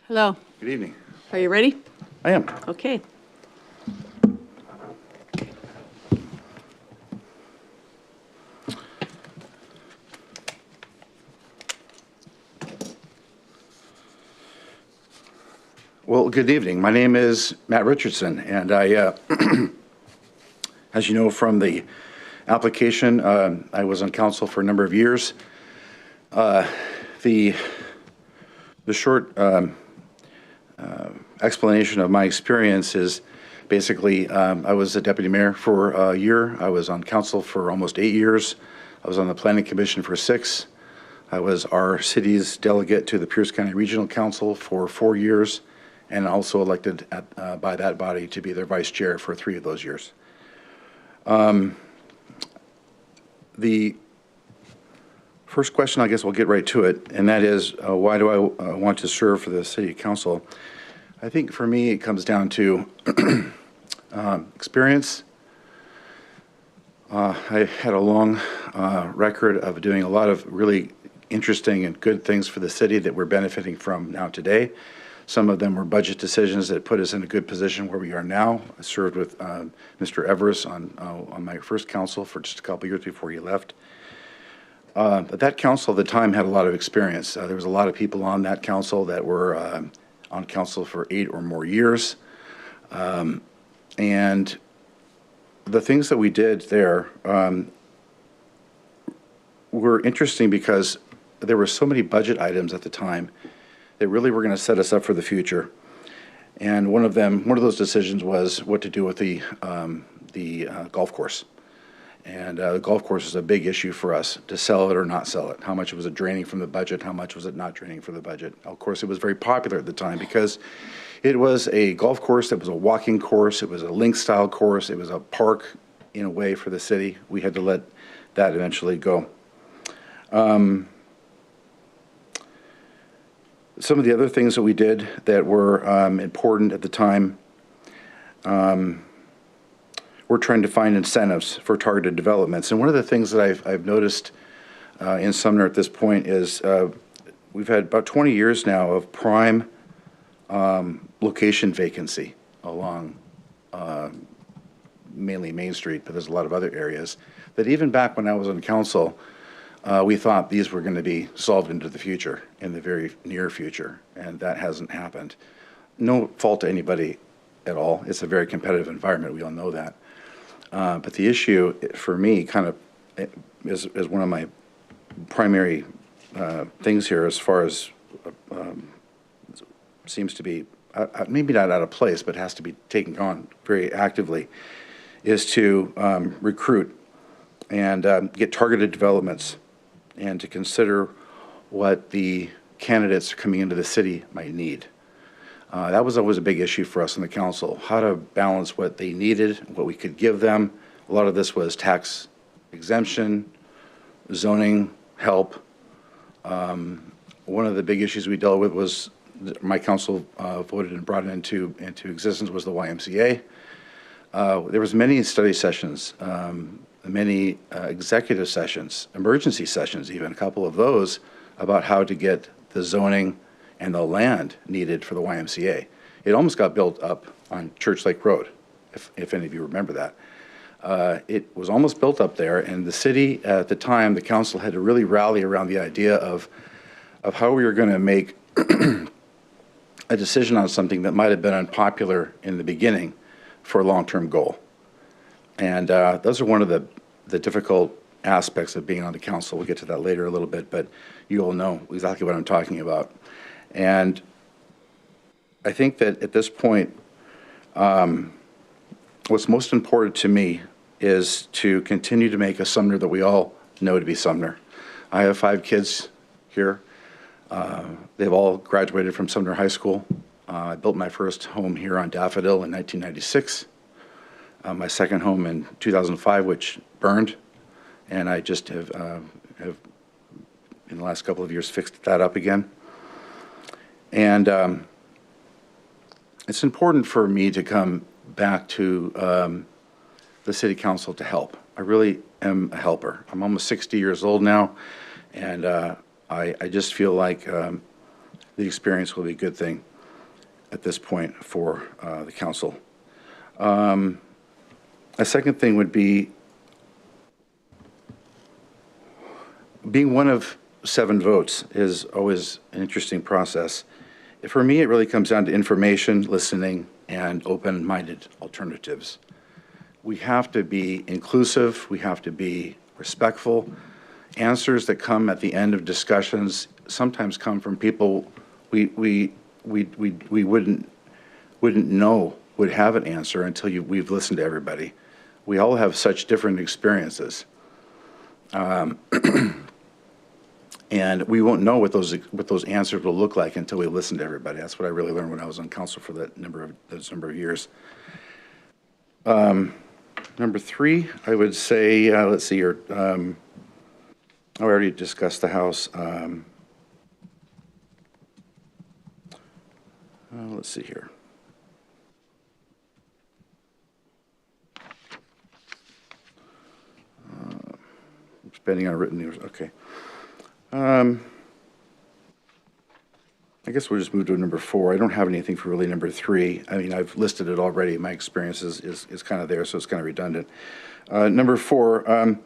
Hello. Good evening. Are you ready? I am. Okay. Well, good evening. My name is Matt Richardson, and I, as you know from the application, I was on council for a number of years. The short explanation of my experience is basically I was a deputy mayor for a year. I was on council for almost 8 years. I was on the planning commission for 6. I was our city's delegate to the Pierce County Regional Council for 4 years, and also elected by that body to be their vice chair for 3 of those years. The first question, I guess we'll get right to it, and that is, why do I want to serve for the city council? I think for me, it comes down to experience. I had a long record of doing a lot of really interesting and good things for the city that we're benefiting from now today. Some of them were budget decisions that put us in a good position where we are now. I served with Mr. Everest on my first council for just a couple of years before he left. But that council at the time had a lot of experience. There was a lot of people on that council that were on council for 8 or more years. And the things that we did there were interesting because there were so many budget items at the time that really were going to set us up for the future. And one of those decisions was what to do with the golf course. And the golf course is a big issue for us, to sell it or not sell it. How much was it draining from the budget? How much was it not draining from the budget? Of course, it was very popular at the time because it was a golf course that was a walking course. It was a link-style course. It was a park in a way for the city. We had to let that eventually go. Some of the other things that we did that were important at the time, we're trying to find incentives for targeted developments. And one of the things that I've noticed in Sumner at this point is we've had about 20 years now of prime location vacancy along mainly Main Street, but there's a lot of other areas that even back when I was on council, we thought these were going to be solved into the future, in the very near future, and that hasn't happened. No fault to anybody at all. It's a very competitive environment. We all know that. But the issue for me kind of is one of my primary things here as far as seems to be maybe not out of place, but has to be taken on very actively, is to recruit and get targeted developments and to consider what the candidates coming into the city might need. That was always a big issue for us in the council, how to balance what they needed, what we could give them. A lot of this was tax exemption, zoning help. One of the big issues we dealt with was my council voted and brought into existence was the YMCA. There was many study sessions, many executive sessions, emergency sessions even, a couple of those, about how to get the zoning and the land needed for the YMCA. It almost got built up on Church Lake Road, if any of you remember that. It was almost built up there, and the city at the time, the council had to really rally around the idea of how we were going to make a decision on something that might have been unpopular in the beginning for a long-term goal. And those are one of the difficult aspects of being on the council. We'll get to that later a little bit, but you all know exactly what I'm talking about. And I think that at this point, what's most important to me is to continue to make a Sumner that we all know to be Sumner. I have 5 kids here. They've all graduated from Sumner High School. I built my first home here on Daffodil in 1996. My second home in 2005, which burned, and I just have in the last couple of years fixed that up again. And it's important for me to come back to the city council to help. I really am a helper. I'm almost 60 years old now, and I just feel like the experience will be a good thing at this point for the council. A second thing would be being one of 7 votes is always an interesting process. For me, it really comes down to information, listening, and open-minded alternatives. We have to be inclusive. We have to be respectful. Answers that come at the end of discussions sometimes come from people we wouldn't know would have an answer until we've listened to everybody. We all have such different experiences. And we won't know what those answers will look like until we listen to everybody. That's what I really learned when I was on council for those number of years. Number 3, I would say, let's see here. I already discussed the House. Let's see here. Spending on written news. Okay. I guess we'll just move to number 4. I don't have anything for really number 3. I mean, I've listed it already. My experience is kind of there, so it's kind of redundant. Number 4,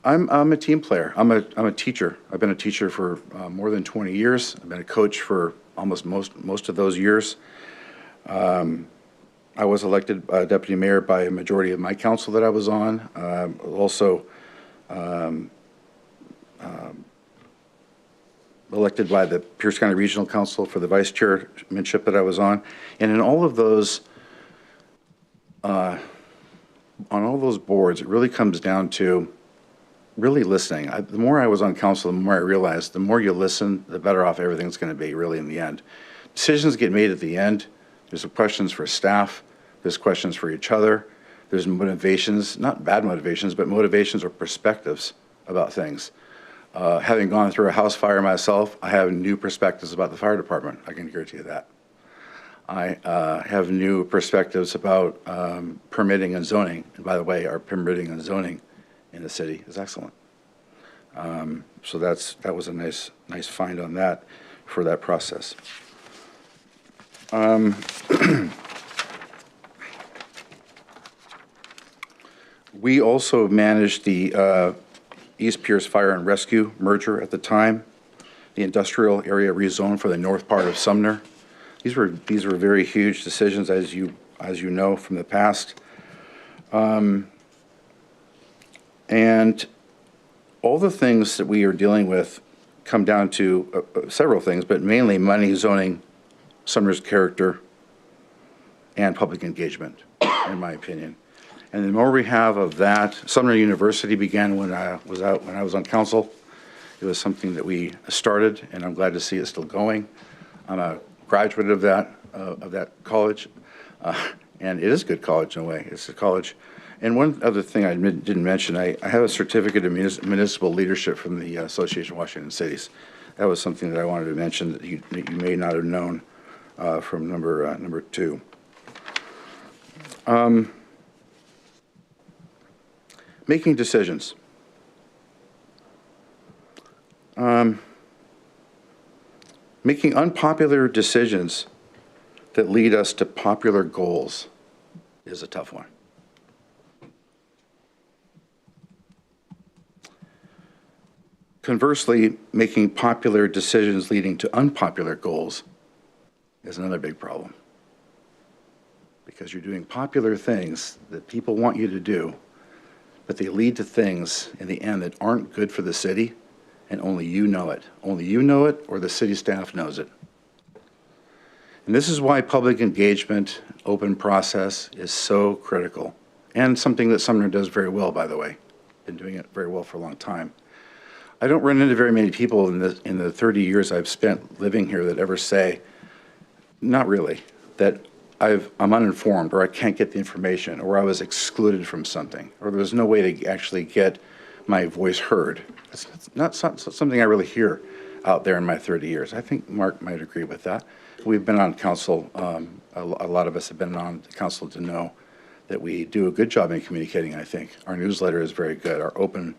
I'm a team player. I'm a teacher. I've been a teacher for more than 20 years. I've been a coach for almost most of those years. I was elected deputy mayor by a majority of my council that I was on. Also elected by the Pierce County Regional Council for the vice chairmanship that I was on. And in all of those, on all those boards, it really comes down to really listening. The more I was on council, the more I realized the more you listen, the better off everything's going to be really in the end. Decisions get made at the end. There's questions for staff. There's questions for each other. There's motivations, not bad motivations, but motivations or perspectives about things. Having gone through a house fire myself, I have new perspectives about the fire department. I can guarantee you that. I have new perspectives about permitting and zoning. And by the way, our permitting and zoning in the city is excellent. So that was a nice find on that for that process. We also managed the East Pierce Fire and Rescue merger at the time, the industrial area rezone for the north part of Sumner. These were very huge decisions, as you know from the past. And all the things that we are dealing with come down to several things, but mainly money, zoning, Sumner's character, and public engagement, in my opinion. And the more we have of that, Sumner University began when I was on council. It was something that we started, and I'm glad to see it still going. I'm a graduate of that college, and it is a good college in a way. It's a college. And one other thing I didn't mention, I have a certificate of municipal leadership from the Association of Washington Cities. That was something that I wanted to mention that you may not have known from number 2. Making decisions. Making unpopular decisions that lead us to popular goals is a tough one. Conversely, making popular decisions leading to unpopular goals is another big problem. Because you're doing popular things that people want you to do, but they lead to things in the end that aren't good for the city, and only you know it. Only you know it, or the city staff knows it. And this is why public engagement, open process is so critical, and something that Sumner does very well, by the way. Been doing it very well for a long time. I don't run into very many people in the 30 years I've spent living here that ever say, not really, that I'm uninformed, or I can't get the information, or I was excluded from something, or there's no way to actually get my voice heard. It's not something I really hear out there in my 30 years. I think Mark might agree with that. We've been on council, a lot of us have been on the council to know that we do a good job in communicating, I think. Our newsletter is very good. Our open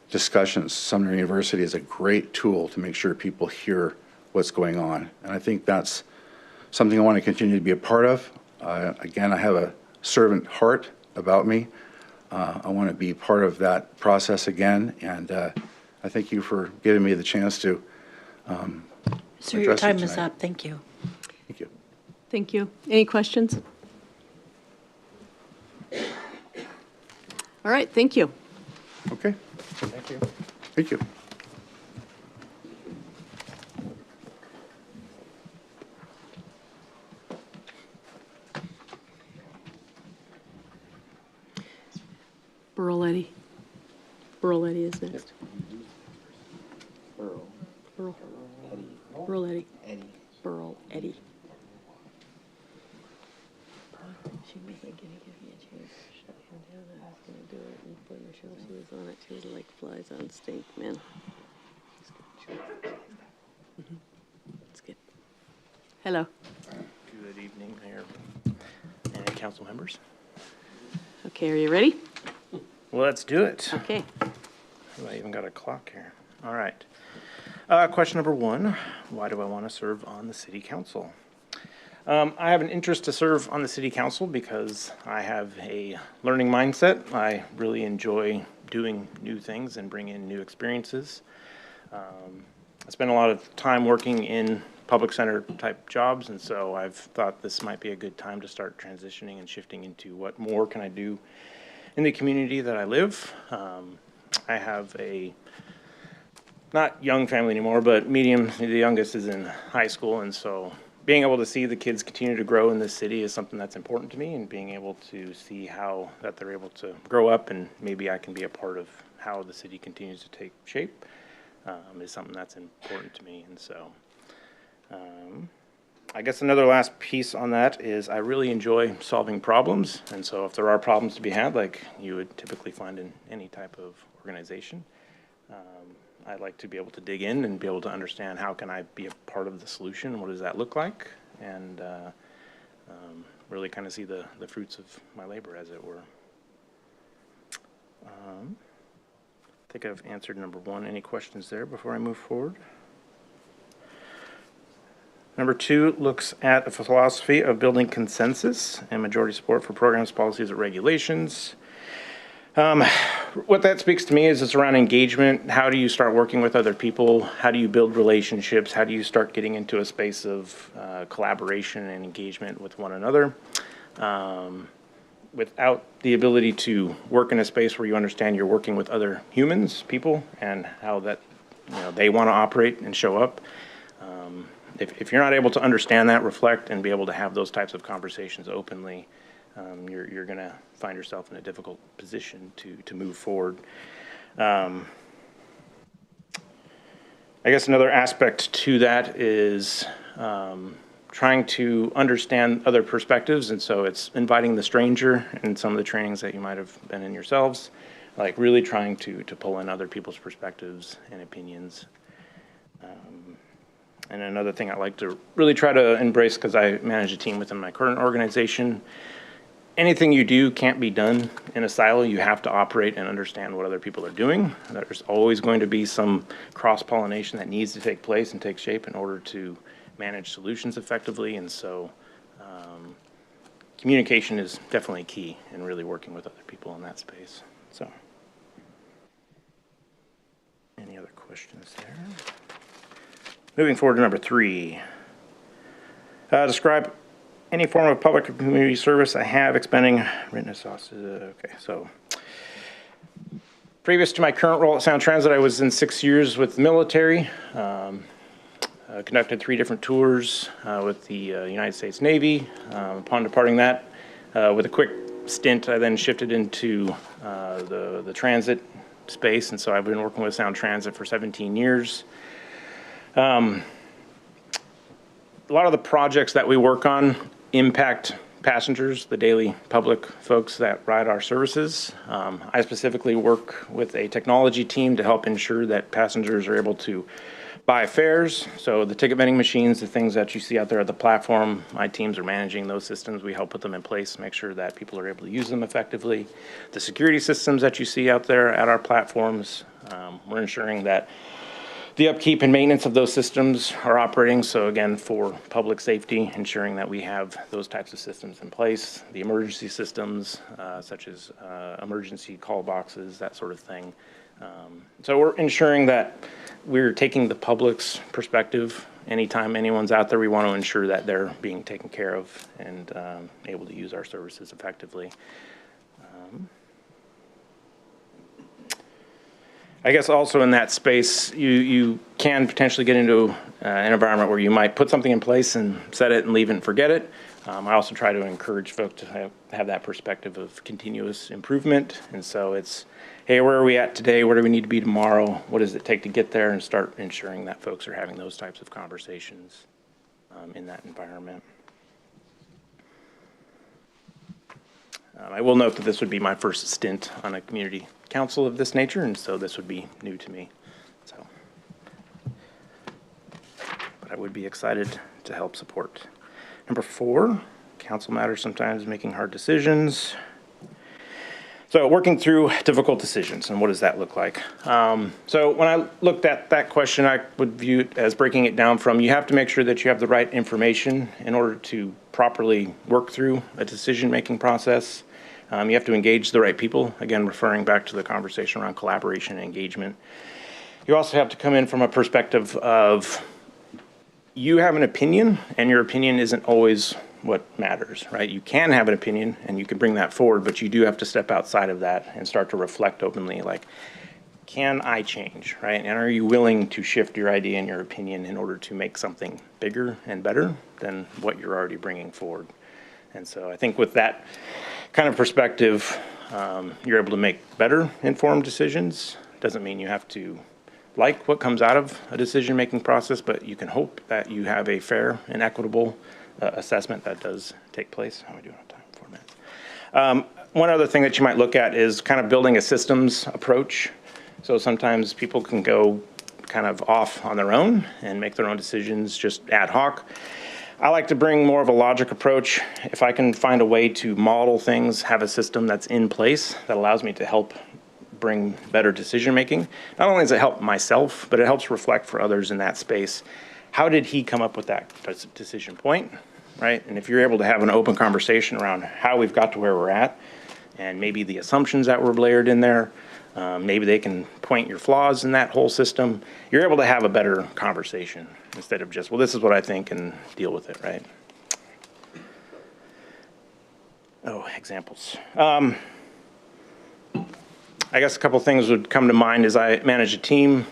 discussions, Sumner University is a great tool to make sure people hear what's going on. And I think that's something I want to continue to be a part of. Again, I have a servant heart about me. I want to be part of that process again, and I thank you for giving me the chance to Sir, your time is up. Thank you. Thank you. Thank you. Any questions? All right, thank you. Okay. Thank you. Thank you. Burl Eddy. Burl Eddy is next. Burl. Burl Eddy. Burl Eddy. She wasn't gonna give me a chance to shut him down. I was gonna do it, and boy, Michelle, she was on it. She was like flies on stink, man. It's good. Hello. Good evening, Mayor and council members. Okay, are you ready? Well, let's do it. Okay. I even got a clock here. All right. Question number 1, why do I want to serve on the city council? I have an interest to serve on the city council because I have a learning mindset. I really enjoy doing new things and bring in new experiences. I spend a lot of time working in public center type jobs, and so I've thought this might be a good time to start transitioning and shifting into what more can I do in the community that I live. I have a not young family anymore, but medium. The youngest is in high school, and so being able to see the kids continue to grow in this city is something that's important to me, and being able to see how that they're able to grow up and maybe I can be a part of how the city continues to take shape is something that's important to me. And so I guess another last piece on that is I really enjoy solving problems, and so if there are problems to be had, like you would typically find in any type of organization, I'd like to be able to dig in and be able to understand how can I be a part of the solution, what does that look like, and really kind of see the fruits of my labor, as it were. I think I've answered number one. Any questions there before I move forward? Number two looks at a philosophy of building consensus and majority support for programs, policies, and regulations. What that speaks to me is it's around engagement. How do you start working with other people? How do you build relationships? How do you start getting into a space of collaboration and engagement with one another? Without the ability to work in a space where you understand you're working with other humans, people, and how that they want to operate and show up. If you're not able to understand that, reflect, and be able to have those types of conversations openly, you're going to find yourself in a difficult position to move forward. I guess another aspect to that is trying to understand other perspectives, and so it's inviting the stranger in some of the trainings that you might have been in yourselves, like really trying to pull in other people's perspectives and opinions. And another thing I like to really try to embrace, because I manage a team within my current organization, anything you do can't be done in a silo. You have to operate and understand what other people are doing. There's always going to be some cross-pollination that needs to take place and take shape in order to manage solutions effectively. And so communication is definitely key in really working with other people in that space. So any other questions there? Moving forward to number three. Describe any form of public or community service I have expending written sauces. Okay, so previous to my current role at Sound Transit, I was in 6 years with the military. Conducted 3 different tours with the United States Navy. Upon departing that, with a quick stint, I then shifted into the transit space, and so I've been working with Sound Transit for 17 years. A lot of the projects that we work on impact passengers, the daily public folks that ride our services. I specifically work with a technology team to help ensure that passengers are able to buy fares. So the ticket vending machines, the things that you see out there at the platform, my teams are managing those systems. We help put them in place, make sure that people are able to use them effectively. The security systems that you see out there at our platforms, we're ensuring that the upkeep and maintenance of those systems are operating. So again, for public safety, ensuring that we have those types of systems in place. The emergency systems, such as emergency call boxes, that sort of thing. So we're ensuring that we're taking the public's perspective. Anytime anyone's out there, we want to ensure that they're being taken care of and able to use our services effectively. I guess also in that space, you can potentially get into an environment where you might put something in place and set it and leave it and forget it. I also try to encourage folks to have that perspective of continuous improvement. And so it's, hey, where are we at today? Where do we need to be tomorrow? What does it take to get there? And start ensuring that folks are having those types of conversations in that environment. I will note that this would be my first stint on a community council of this nature, and so this would be new to me. So, but I would be excited to help support. Number 4, council matters sometimes making hard decisions. So working through difficult decisions, and what does that look like? So when I looked at that question, I would view it as breaking it down from, you have to make sure that you have the right information in order to properly work through a decision-making process. You have to engage the right people, again, referring back to the conversation around collaboration and engagement. You also have to come in from a perspective of, you have an opinion, and your opinion isn't always what matters, right? You can have an opinion, and you can bring that forward, but you do have to step outside of that and start to reflect openly, like, can I change, right? And are you willing to shift your idea and your opinion in order to make something bigger and better than what you're already bringing forward? And so I think with that kind of perspective, you're able to make better informed decisions. Doesn't mean you have to like what comes out of a decision-making process, but you can hope that you have a fair and equitable assessment that does take place. How are we doing on time? 4 minutes. One other thing that you might look at is kind of building a systems approach. So sometimes people can go kind of off on their own and make their own decisions just ad hoc. I like to bring more of a logic approach. If I can find a way to model things, have a system that's in place that allows me to help bring better decision making, not only does it help myself, but it helps reflect for others in that space. How did he come up with that decision point, right? And if you're able to have an open conversation around how we've got to where we're at, and maybe the assumptions that were layered in there, maybe they can point your flaws in that whole system, you're able to have a better conversation instead of just, well, this is what I think and deal with it, right? Oh, examples. I guess a couple things would come to mind as I manage a team.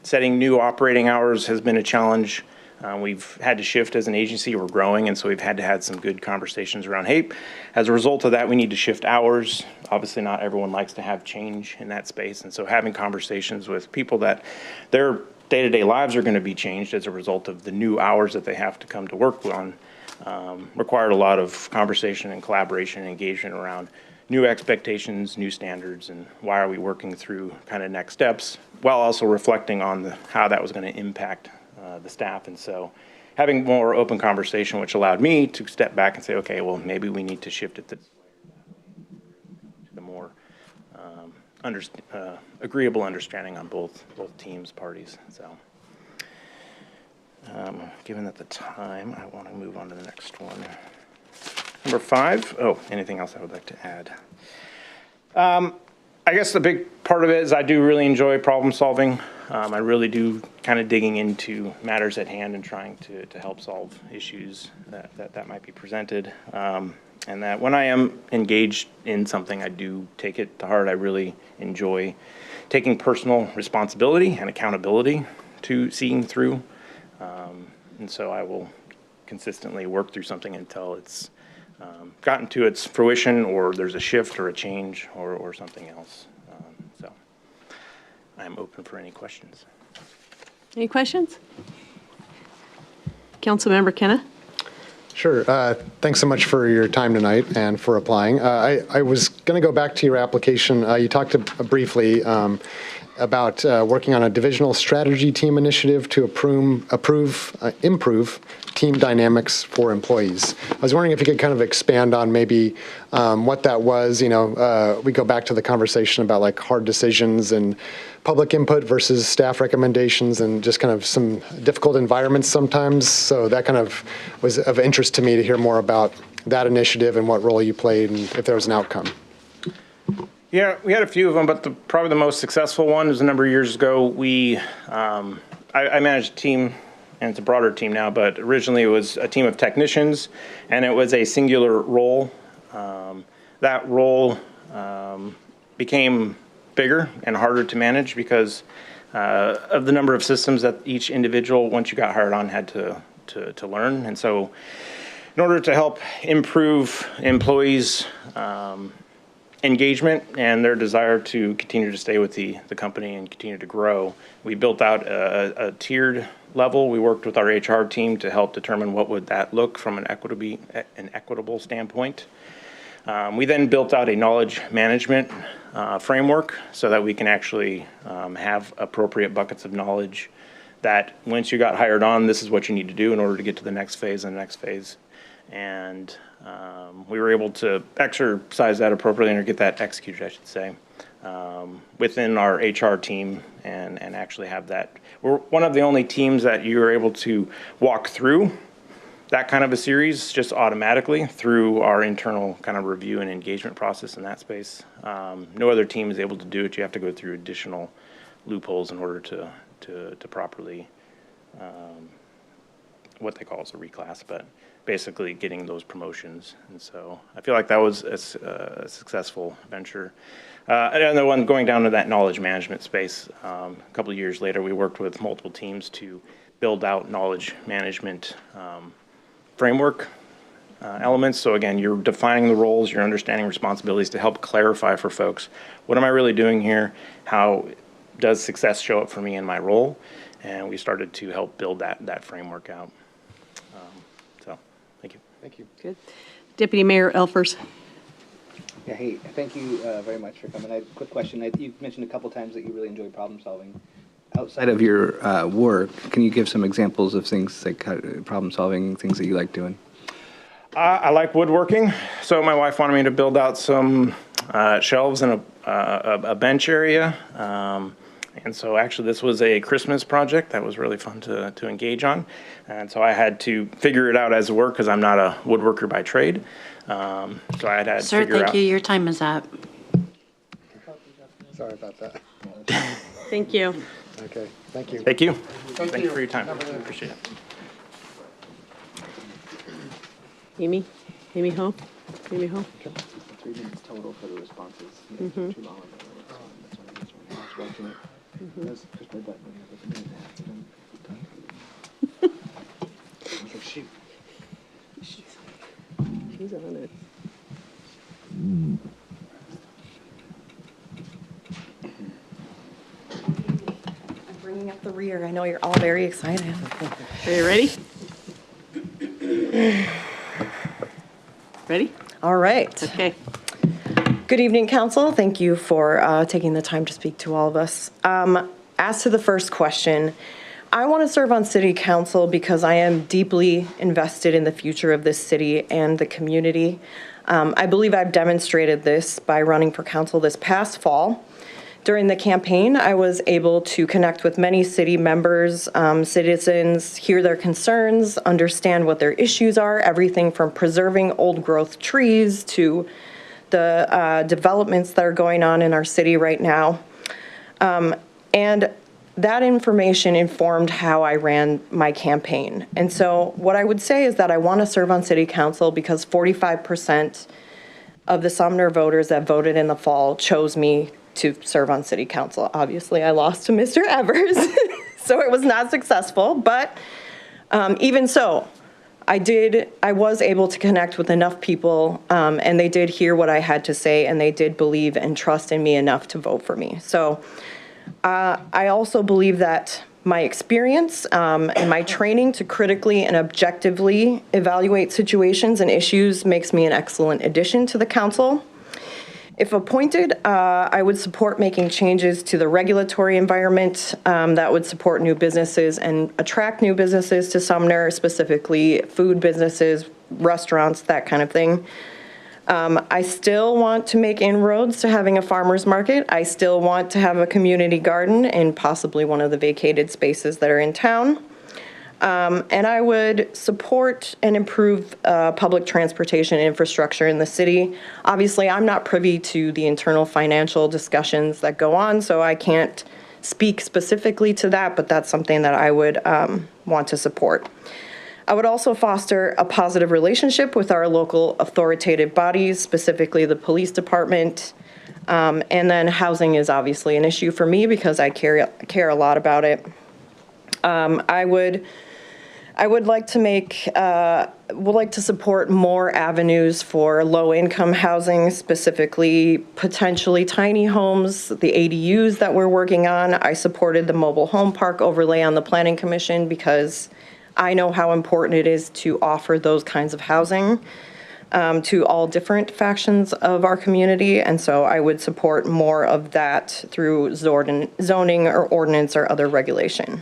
Setting new operating hours has been a challenge. We've had to shift as an agency, we're growing, and so we've had to have some good conversations around, hey, as a result of that, we need to shift hours. Obviously, not everyone likes to have change in that space, and so having conversations with people that their day-to-day lives are going to be changed as a result of the new hours that they have to come to work on required a lot of conversation and collaboration and engagement around new expectations, new standards, and why are we working through kind of next steps, while also reflecting on how that was going to impact the staff. And so having more open conversation, which allowed me to step back and say, okay, well, maybe we need to shift it to the more agreeable understanding on both teams, parties. So given that the time, I want to move on to the next one. Number 5, anything else I would like to add? I guess the big part of it is I do really enjoy problem solving. I really do kind of digging into matters at hand and trying to help solve issues that might be presented. And that when I am engaged in something, I do take it to heart. I really enjoy taking personal responsibility and accountability to seeing through. And so I will consistently work through something until it's gotten to its fruition, or there's a shift or a change or something else. So I'm open for any questions. Any questions? Councilmember Kenna? Sure. Thanks so much for your time tonight and for applying. I was going to go back to your application. You talked briefly about working on a divisional strategy team initiative to improve team dynamics for employees. I was wondering if you could kind of expand on maybe what that was. You know, we go back to the conversation about like hard decisions and public input versus staff recommendations and just kind of some difficult environments sometimes. So that kind of was of interest to me to hear more about that initiative and what role you played and if there was an outcome. Yeah, we had a few of them, but probably the most successful one was a number of years ago. I managed a team, and it's a broader team now, but originally it was a team of technicians, and it was a singular role. That role became bigger and harder to manage because of the number of systems that each individual, once you got hired on, had to learn. And so in order to help improve employees' engagement and their desire to continue to stay with the company and continue to grow, we built out a tiered level. We worked with our HR team to help determine what would that look from an equitable standpoint. We then built out a knowledge management framework so that we can actually have appropriate buckets of knowledge that once you got hired on, this is what you need to do in order to get to the next phase and the next phase. And we were able to exercise that appropriately or get that executed, I should say, within our HR team and actually have that. We're one of the only teams that you're able to walk through that kind of a series just automatically through our internal kind of review and engagement process in that space. No other team is able to do it. You have to go through additional loopholes in order to properly, what they call is a reclass, but basically getting those promotions. And so I feel like that was a successful venture. Another one going down to that knowledge management space. A couple of years later, we worked with multiple teams to build out knowledge management framework elements. So again, you're defining the roles, you're understanding responsibilities to help clarify for folks, what am I really doing here? How does success show up for me in my role? And we started to help build that framework out. So thank you. Thank you. Good. Deputy Mayor Elfers. Yeah, hey, thank you very much for coming. I have a quick question. You've mentioned a couple times that you really enjoy problem solving. Outside of your work, can you give some examples of things like problem solving, things that you like doing? I like woodworking, so my wife wanted me to build out some shelves in a bench area. And so actually this was a Christmas project that was really fun to engage on. And so I had to figure it out as work because I'm not a woodworker by trade. So I had to Sir, figure out. thank you. Your time is up. Sorry about that. Thank you. Okay, thank you. Thank you. Thank you for your time. Appreciate it. Amy? Amy Ho? Amy Ho? 3 minutes total for the responses. Mhm. Too long. That's why I was watching it. Push my button when you have a minute and a half, and then I was like, shoot. She's on it. I'm bringing up the rear. I know you're all very excited. Are you ready? Ready? All right. Okay. Good evening, council. Thank you for taking the time to speak to all of us. As to the first question, I want to serve on city council because I am deeply invested in the future of this city and the community. I believe I've demonstrated this by running for council this past fall. During the campaign, I was able to connect with many city members, citizens, hear their concerns, understand what their issues are, everything from preserving old growth trees to the developments that are going on in our city right now. And that information informed how I ran my campaign. And so what I would say is that I want to serve on city council because 45% of the Sumner voters that voted in the fall chose me to serve on city council. Obviously, I lost to Mr. Evers, so it was not successful. But even so, I was able to connect with enough people, and they did hear what I had to say, and they did believe and trust in me enough to vote for me. So I also believe that my experience and my training to critically and objectively evaluate situations and issues makes me an excellent addition to the council. If appointed, I would support making changes to the regulatory environment that would support new businesses and attract new businesses to Sumner, specifically food businesses, restaurants, that kind of thing. I still want to make inroads to having a farmer's market. I still want to have a community garden in possibly one of the vacated spaces that are in town. And I would support and improve public transportation infrastructure in the city. Obviously, I'm not privy to the internal financial discussions that go on, so I can't speak specifically to that, but that's something that I would want to support. I would also foster a positive relationship with our local authoritative bodies, specifically the police department. And then housing is obviously an issue for me because I care a lot about it. I would like to support more avenues for low-income housing, specifically potentially tiny homes, the ADUs that we're working on. I supported the mobile home park overlay on the Planning Commission because I know how important it is to offer those kinds of housing to all different factions of our community. And so I would support more of that through zoning or ordinance or other regulation.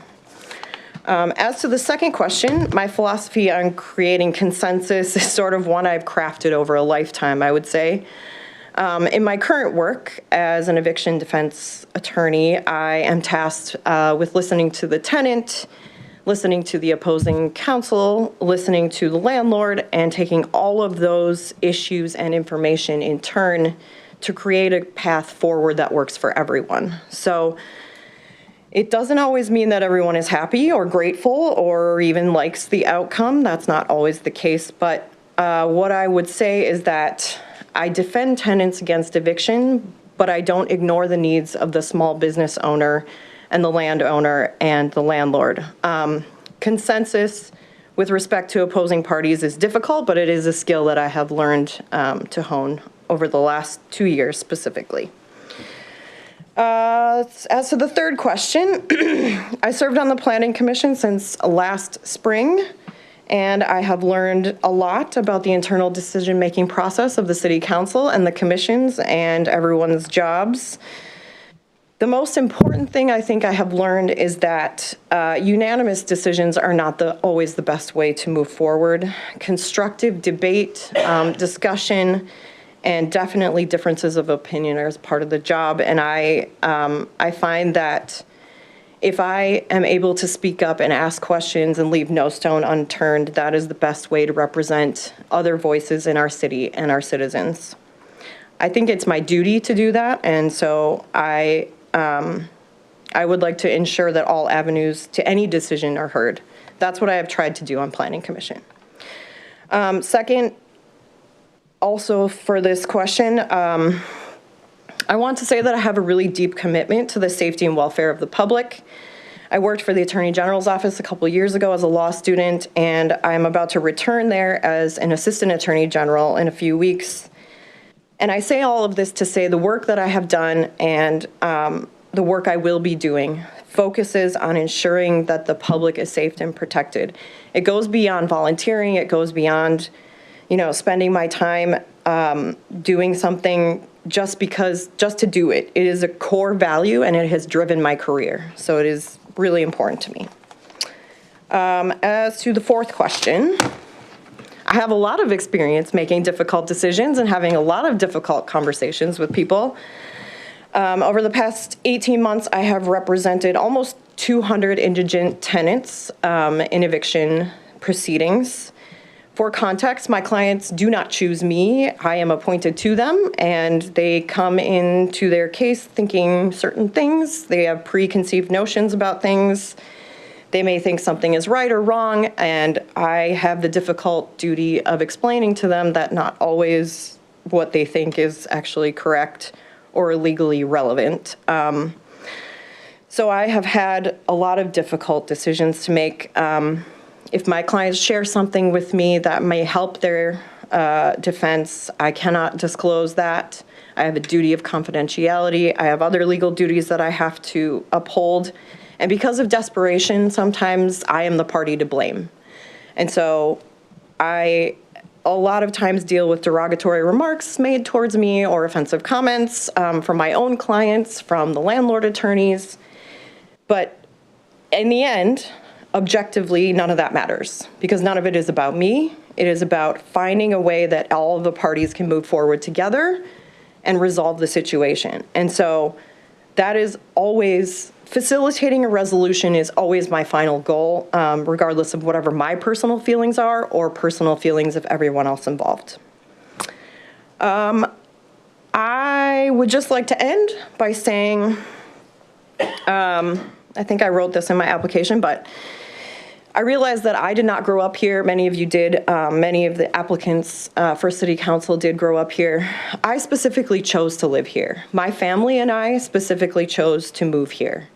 As to the second question, my philosophy on creating consensus is sort of one I've crafted over a lifetime, I would say. In my current work as an eviction defense attorney, I am tasked with listening to the tenant, listening to the opposing counsel, listening to the landlord, and taking all of those issues and information in turn to create a path forward that works for everyone. So it doesn't always mean that everyone is happy or grateful or even likes the outcome. That's not always the case. But what I would say is that I defend tenants against eviction, but I don't ignore the needs of the small business owner and the landowner and the landlord. Consensus with respect to opposing parties is difficult, but it is a skill that I have learned to hone over the last 2 years specifically. As to the third question, I served on the Planning Commission since last spring, and I have learned a lot about the internal decision-making process of the City Council and the commissions and everyone's jobs. The most important thing I think I have learned is that unanimous decisions are not always the best way to move forward. Constructive debate, discussion, and definitely differences of opinion are part of the job. And I find that if I am able to speak up and ask questions and leave no stone unturned, that is the best way to represent other voices in our city and our citizens. I think it's my duty to do that, and so I would like to ensure that all avenues to any decision are heard. That's what I have tried to do on Planning Commission. Second, also for this question, I want to say that I have a really deep commitment to the safety and welfare of the public. I worked for the Attorney General's office a couple years ago as a law student, and I'm about to return there as an Assistant Attorney General in a few weeks. And I say all of this to say the work that I have done and the work I will be doing focuses on ensuring that the public is safe and protected. It goes beyond volunteering. It goes beyond, spending my time doing something just to do it. It is a core value, and it has driven my career. So it is really important to me. As to the fourth question, I have a lot of experience making difficult decisions and having a lot of difficult conversations with people. Over the past 18 months, I have represented almost 200 indigent tenants in eviction proceedings. For context, my clients do not choose me. I am appointed to them, and they come into their case thinking certain things. They have preconceived notions about things. They may think something is right or wrong, and I have the difficult duty of explaining to them that not always what they think is actually correct or legally relevant. So I have had a lot of difficult decisions to make. If my clients share something with me that may help their defense, I cannot disclose that. I have a duty of confidentiality. I have other legal duties that I have to uphold. And because of desperation, sometimes I am the party to blame. And so I a lot of times deal with derogatory remarks made towards me or offensive comments from my own clients, from the landlord attorneys. But in the end, objectively, none of that matters because none of it is about me. It is about finding a way that all of the parties can move forward together and resolve the situation. And so that is always, facilitating a resolution is always my final goal, regardless of whatever my personal feelings are or personal feelings of everyone else involved. I would just like to end by saying, I think I wrote this in my application, but I realized that I did not grow up here. Many of you did. Many of the applicants for city council did grow up here. I specifically chose to live here. My family and I specifically chose to move here.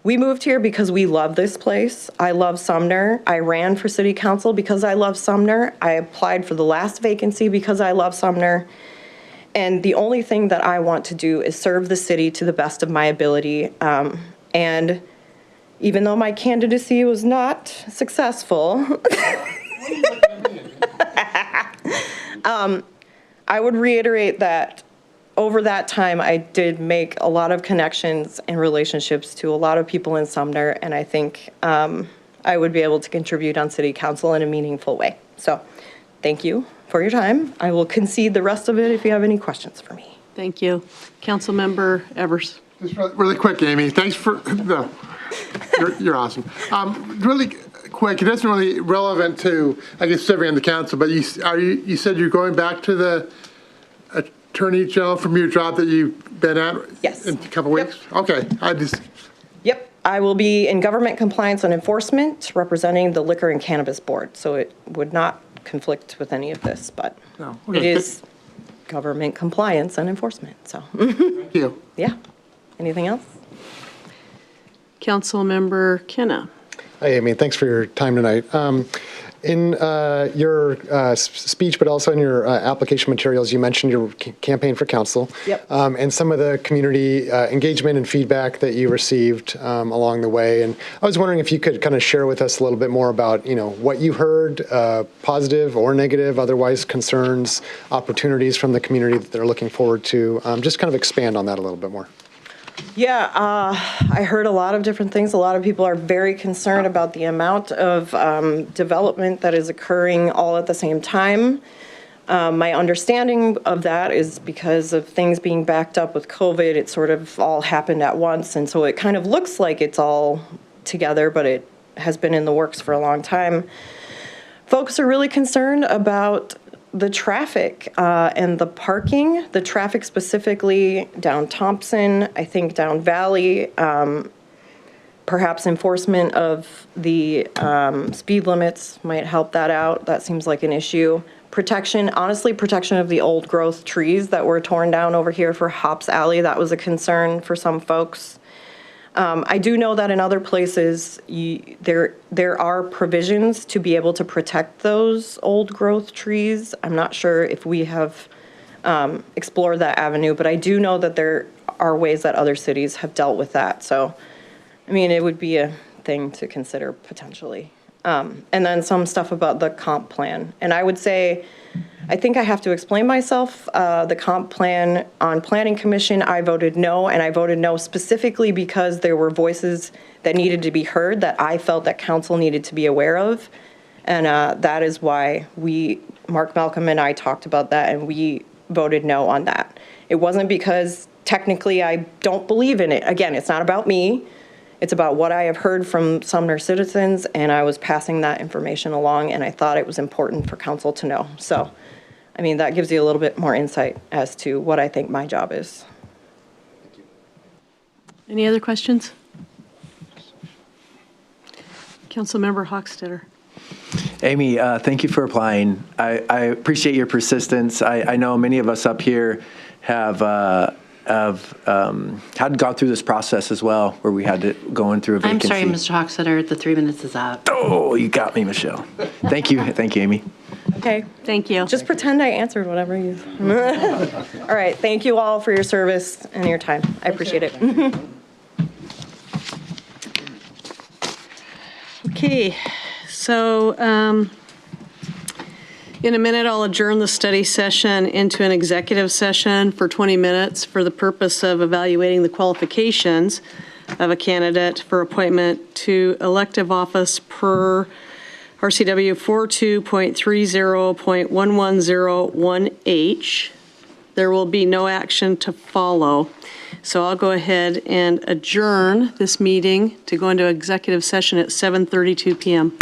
We moved here because we love this place. I love Sumner. I ran for city council because I love Sumner. I applied for the last vacancy because I love Sumner. And the only thing that I want to do is serve the city to the best of my ability. And even though my candidacy was not successful, I would reiterate that over that time, I did make a lot of connections and relationships to a lot of people in Sumner, and I think I would be able to contribute on city council in a meaningful way. So thank you for your time. I will concede the rest of it if you have any questions for me. Thank you. Councilmember Evers. Just really quick, Amy. Thanks for no. You're awesome. Really quick. It isn't really relevant to, I guess, serving on the council. But you said you're going back to the Attorney General from your job that you've been at. Yes. In a couple weeks. Yep. Okay. Yep. I will be in government compliance and enforcement, representing the Liquor and Cannabis Board. So it would not conflict with any of this, but it is government compliance and enforcement. So. Thank you. Yeah. Anything else? Councilmember Kenna. Hi, Amy. Thanks for your time tonight. In your speech, but also in your application materials, you mentioned your campaign for council. Yep. And some of the community engagement and feedback that you received along the way. And I was wondering if you could kind of share with us a little bit more about, what you heard, positive or negative, otherwise concerns, opportunities from the community that they're looking forward to. Just kind of expand on that a little bit more. Yeah, I heard a lot of different things. A lot of people are very concerned about the amount of development that is occurring all at the same time. My understanding of that is because of things being backed up with COVID, it sort of all happened at once. And so it kind of looks like it's all together, but it has been in the works for a long time. Folks are really concerned about the traffic and the parking, the traffic specifically down Thompson, I think down Valley, perhaps enforcement of the speed limits might help that out. That seems like an issue. Protection, honestly, protection of the old growth trees that were torn down over here for Hops Alley, that was a concern for some folks. I do know that in other places, there are provisions to be able to protect those old growth trees. I'm not sure if we have explored that avenue, but I do know that there are ways that other cities have dealt with that. So, I mean, it would be a thing to consider potentially. And then some stuff about the comp plan. And I would say, I think I have to explain myself. The comp plan on Planning Commission, I voted no, and I voted no specifically because there were voices that needed to be heard that I felt that council needed to be aware of. And that is why Mark Malcolm and I talked about that, and we voted no on that. It wasn't because technically I don't believe in it. Again, it's not about me. It's about what I have heard from Sumner citizens, and I was passing that information along, and I thought it was important for council to know. So, I mean, that gives you a little bit more insight as to what I think my job is. Any other questions? Councilmember Hochstetter. Amy, thank you for applying. I appreciate your persistence. I know many of us up here have had gone through this process as well, where we had to go in through a vacancy. I'm sorry, Mr. Hochstetter, the 3 minutes is up. Oh, you got me, Michelle. Thank you, Amy. Okay. Thank you. Just pretend I answered whatever you. All right. Thank you all for your service and your time. I appreciate it. Okay, so in a minute, I'll adjourn the study session into an executive session for 20 minutes for the purpose of evaluating the qualifications of a candidate for appointment to elective office per RCW 42.30.110(1)H. There will be no action to follow. So I'll go ahead and adjourn this meeting to go into executive session at 7:32 p.m.